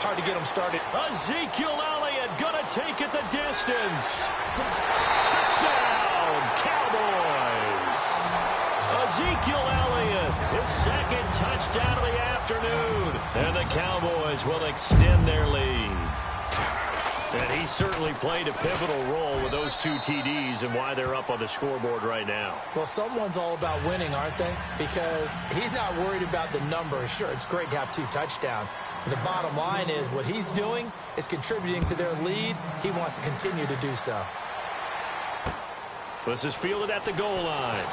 hard to get them started. Ezekiel Elliott going to take it the distance. Touchdown, Cowboys. Ezekiel Elliott, his second touchdown of the afternoon. And the Cowboys will extend their lead. And he certainly played a pivotal role with those 2 TDs and why they're up on the scoreboard right now. Well, someone's all about winning, aren't they? Because he's not worried about the number. Sure, it's great to have 2 touchdowns. But the bottom line is what he's doing is contributing to their lead. He wants to continue to do so. This is fielded at the goal line.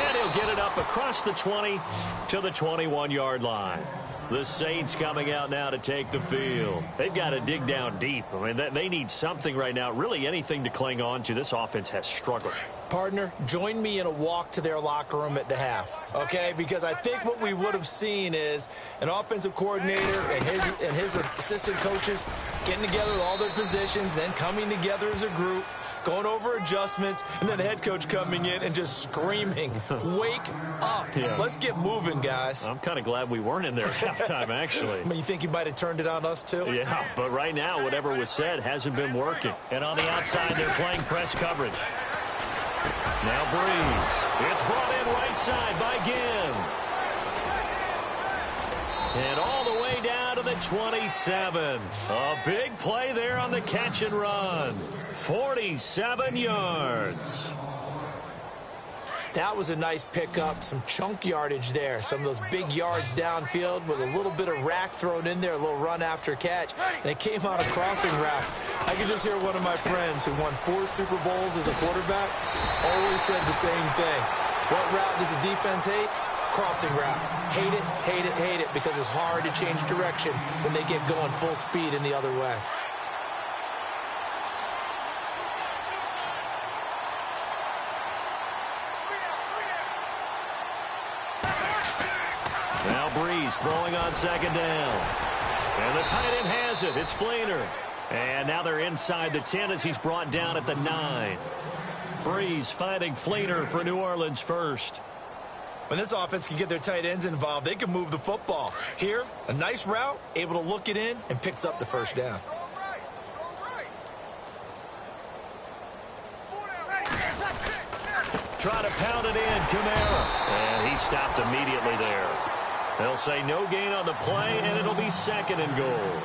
And he'll get it up across the 20 to the 21-yard line. The Saints coming out now to take the field. They've got to dig down deep. I mean, they need something right now, really anything to cling on to. This offense has struggled. Partner, join me in a walk to their locker room at the half, okay? Because I think what we would have seen is an offensive coordinator and his assistant coaches getting together with all their positions, then coming together as a group, going over adjustments, and then the head coach coming in and just screaming, wake up. Yeah. Let's get moving, guys. I'm kind of glad we weren't in there at halftime, actually. I mean, you think you might have turned it on us, too? Yeah, but right now, whatever was said hasn't been working. And on the outside, they're playing press coverage. Now Breeze. It's brought in right side by Ginn. And all the way down to the 27. A big play there on the catch and run. 47 yards. That was a nice pickup, some chunk yardage there. Some of those big yards downfield with a little bit of rack thrown in there, a little run after catch. And it came on a crossing route. I can just hear one of my friends who won 4 Super Bowls as a quarterback always said the same thing. What route does the defense hate? Crossing route. Hate it, hate it, hate it, because it's hard to change direction when they get going full speed in the other way. Now Breeze throwing on second down. And the tight end has it. It's Fleener. And now they're inside the 10 as he's brought down at the 9. Breeze finding Fleener for New Orleans first. When this offense can get their tight ends involved, they can move the football. Here, a nice route, able to look it in, and picks up the first down. Try to pound it in, Kamara. And he stopped immediately there. They'll say no gain on the play, and it'll be second and goal.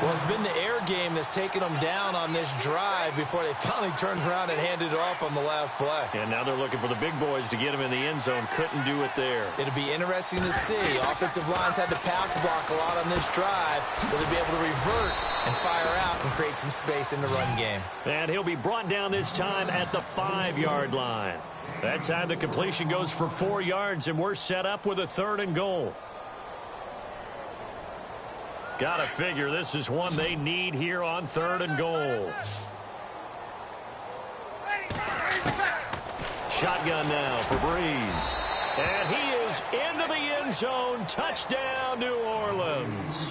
Well, it's been the air game that's taken them down on this drive before they finally turned around and handed it off on the last play. And now they're looking for the big boys to get him in the end zone. Couldn't do it there. It'll be interesting to see. Offensive lines had to pass block a lot on this drive. Will they be able to revert and fire out and create some space in the run game? And he'll be brought down this time at the 5-yard line. That time the completion goes for 4 yards, and we're set up with a 3rd and goal. Got to figure this is one they need here on 3rd and goal. Shotgun now for Breeze. And he is into the end zone. Touchdown, New Orleans.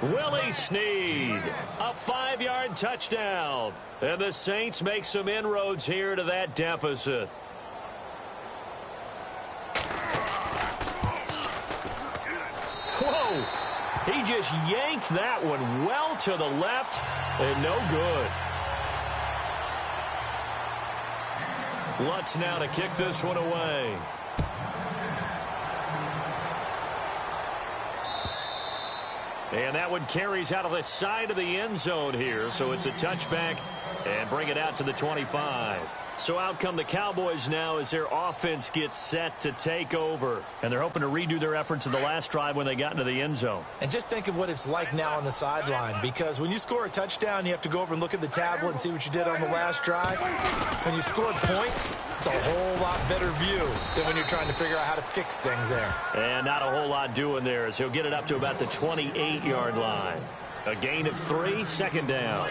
Willie Snead, a 5-yard touchdown. And the Saints make some inroads here to that deficit. Whoa. He just yanked that one well to the left and no good. Lutz now to kick this one away. And that one carries out of the side of the end zone here. So it's a touchback and bring it out to the 25. So out come the Cowboys now as their offense gets set to take over. And they're hoping to redo their efforts in the last drive when they got into the end zone. And just think of what it's like now on the sideline, because when you score a touchdown, you have to go over and look at the tablet and see what you did on the last drive. When you scored points, it's a whole lot better view than when you're trying to figure out how to fix things there. And not a whole lot doing there as he'll get it up to about the 28-yard line. A gain of 3, 2nd down.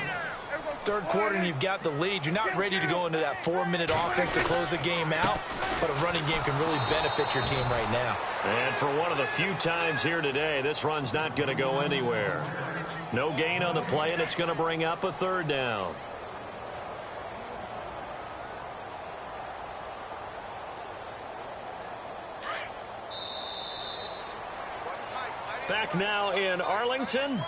3rd quarter and you've got the lead. You're not ready to go into that 4-minute offense to close the game out, but a running game can really benefit your team right now. And for one of the few times here today, this run's not going to go anywhere. No gain on the play, and it's going to bring up a 3rd down. Back now in Arlington.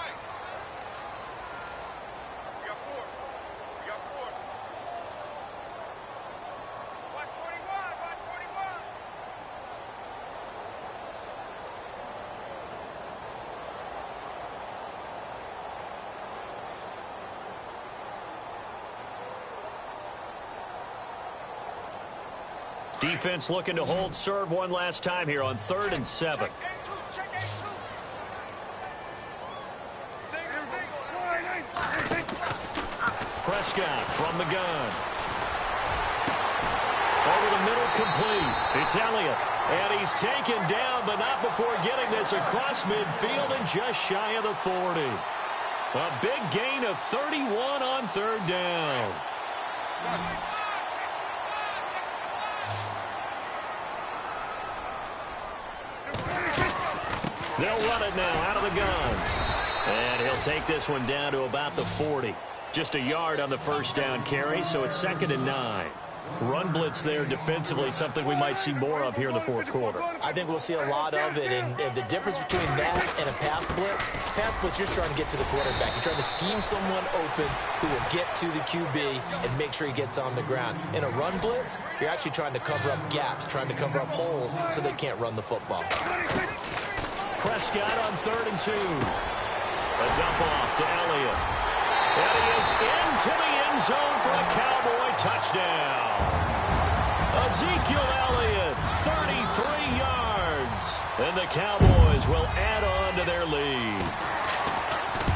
Defense looking to hold serve one last time here on 3rd and 7. Prescott from the gun. Over the middle, complete. It's Elliott. And he's taken down, but not before getting this across midfield and just shy of the 40. A big gain of 31 on 3rd down. They'll run it now out of the gun. And he'll take this one down to about the 40. Just a yard on the first down carry, so it's 2nd and 9. Run blitz there defensively, something we might see more of here in the 4th quarter. I think we'll see a lot of it, and the difference between that and a pass blitz, you're trying to get to the quarterback. You're trying to scheme someone open who will get to the QB and make sure he gets on the ground. In a run blitz, you're actually trying to cover up gaps, trying to cover up holes so they can't run the football. Prescott on 3rd and 2. A dump off to Elliott. And he is into the end zone for a Cowboy touchdown. Ezekiel Elliott, 33 yards. And the Cowboys will add on to their lead.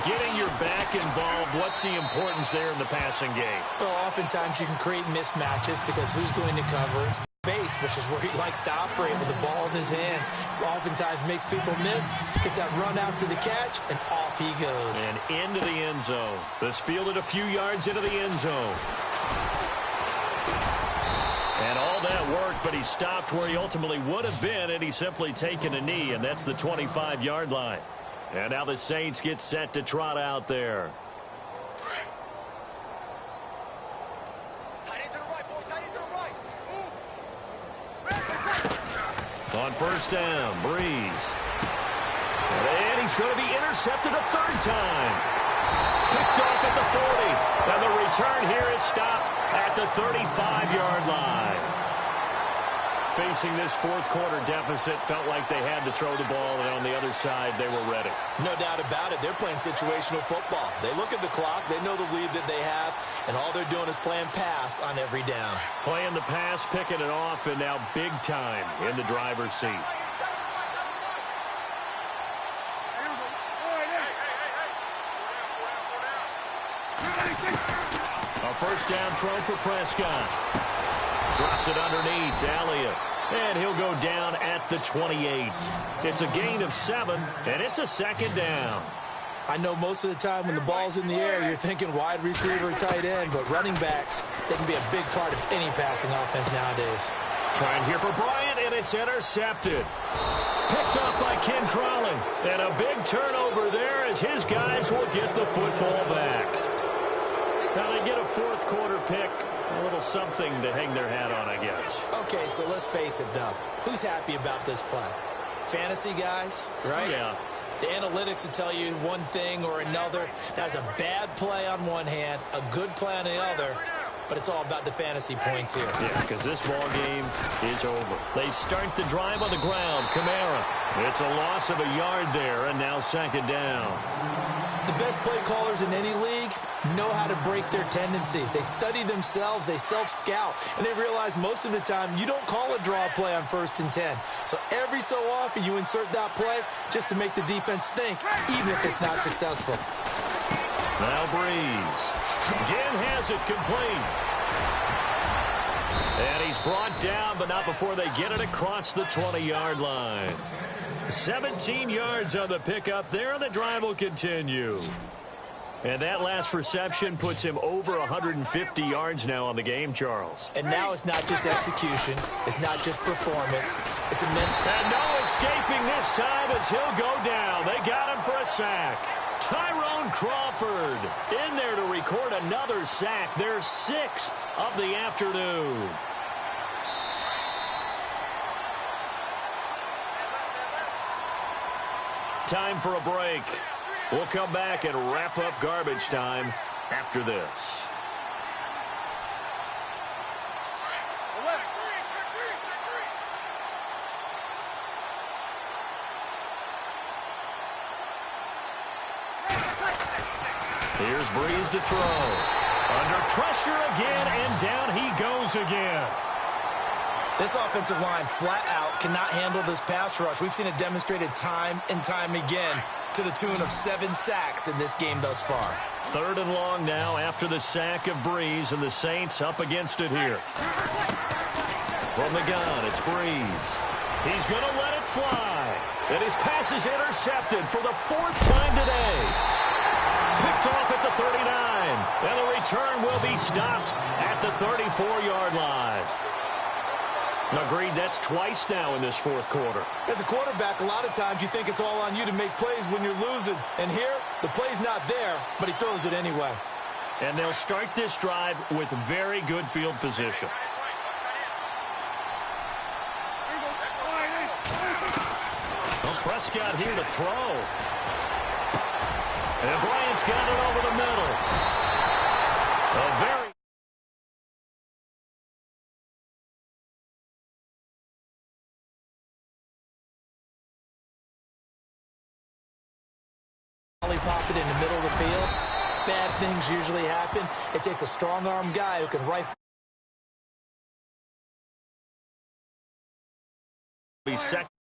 Getting your back involved, what's the importance there in the passing game? Well, oftentimes you can create mismatches because who's going to cover it? Base, which is where he likes to operate with the ball in his hands. Oftentimes makes people miss, gets that run after the catch, and off he goes. And into the end zone. This fielded a few yards into the end zone. And all that worked, but he stopped where he ultimately would have been, and he's simply taken a knee, and that's the 25-yard line. And now the Saints get set to trot out there. On first down, Breeze. And he's going to be intercepted a 3rd time. Picked off at the 40. And the return here is stopped at the 35-yard line. Facing this 4th quarter deficit, felt like they had to throw the ball, and on the other side, they were ready. No doubt about it. They're playing situational football. They look at the clock, they know the lead that they have, and all they're doing is playing pass on every down. Playing the pass, picking it off, and now big time in the driver's seat. A first down throw for Prescott. Drops it underneath to Elliott. And he'll go down at the 28. It's a gain of 7, and it's a 2nd down. I know most of the time when the ball's in the air, you're thinking wide receiver, tight end, but running backs, they can be a big part of any passing offense nowadays. Trying here for Bryant, and it's intercepted. Picked off by Ken Crawley. And a big turnover there as his guys will get the football back. Now they get a 4th quarter pick. A little something to hang their hat on, I guess. Okay, so let's face it, though. Who's happy about this play? Fantasy guys, right? Yeah. The analytics will tell you one thing or another. That's a bad play on one hand, a good play on the other, but it's all about the fantasy points here. Yeah, because this ball game is over. They start the drive on the ground. Kamara. It's a loss of a yard there, and now 2nd down. The best play callers in any league know how to break their tendencies. They study themselves, they self-scout, and they realize most of the time you don't call a draw play on 1st and 10. So every so often you insert that play just to make the defense think, even if it's not successful. Now Breeze. Again has it complete. And he's brought down, but not before they get it across the 20-yard line. 17 yards on the pickup there, and the drive will continue. And that last reception puts him over 150 yards now on the game, Charles. And now it's not just execution. It's not just performance. It's a And no escaping this time as he'll go down. They got him for a sack. Tyrone Crawford in there to record another sack. Their 6th of the afternoon. Time for a break. We'll come back and wrap up garbage time after this. Here's Breeze to throw. Under pressure again, and down he goes again. This offensive line flat out cannot handle this pass rush. We've seen it demonstrated time and time again to the tune of 7 sacks in this game thus far. 3rd and long now after the sack of Breeze, and the Saints up against it here. From the gun, it's Breeze. He's going to let it fly. And his pass is intercepted for the 4th time today. Picked off at the 39. And the return will be stopped at the 34-yard line. Agreed, that's twice now in this 4th quarter. As a quarterback, a lot of times you think it's all on you to make plays when you're losing. And here, the play's not there, but he throws it anyway. And they'll start this drive with very good field position. Well, Prescott here to throw. And Bryant's got it over the middle. A very pop it in the middle of the field. Bad things usually happen. It takes a strong-arm guy who can rifle. second.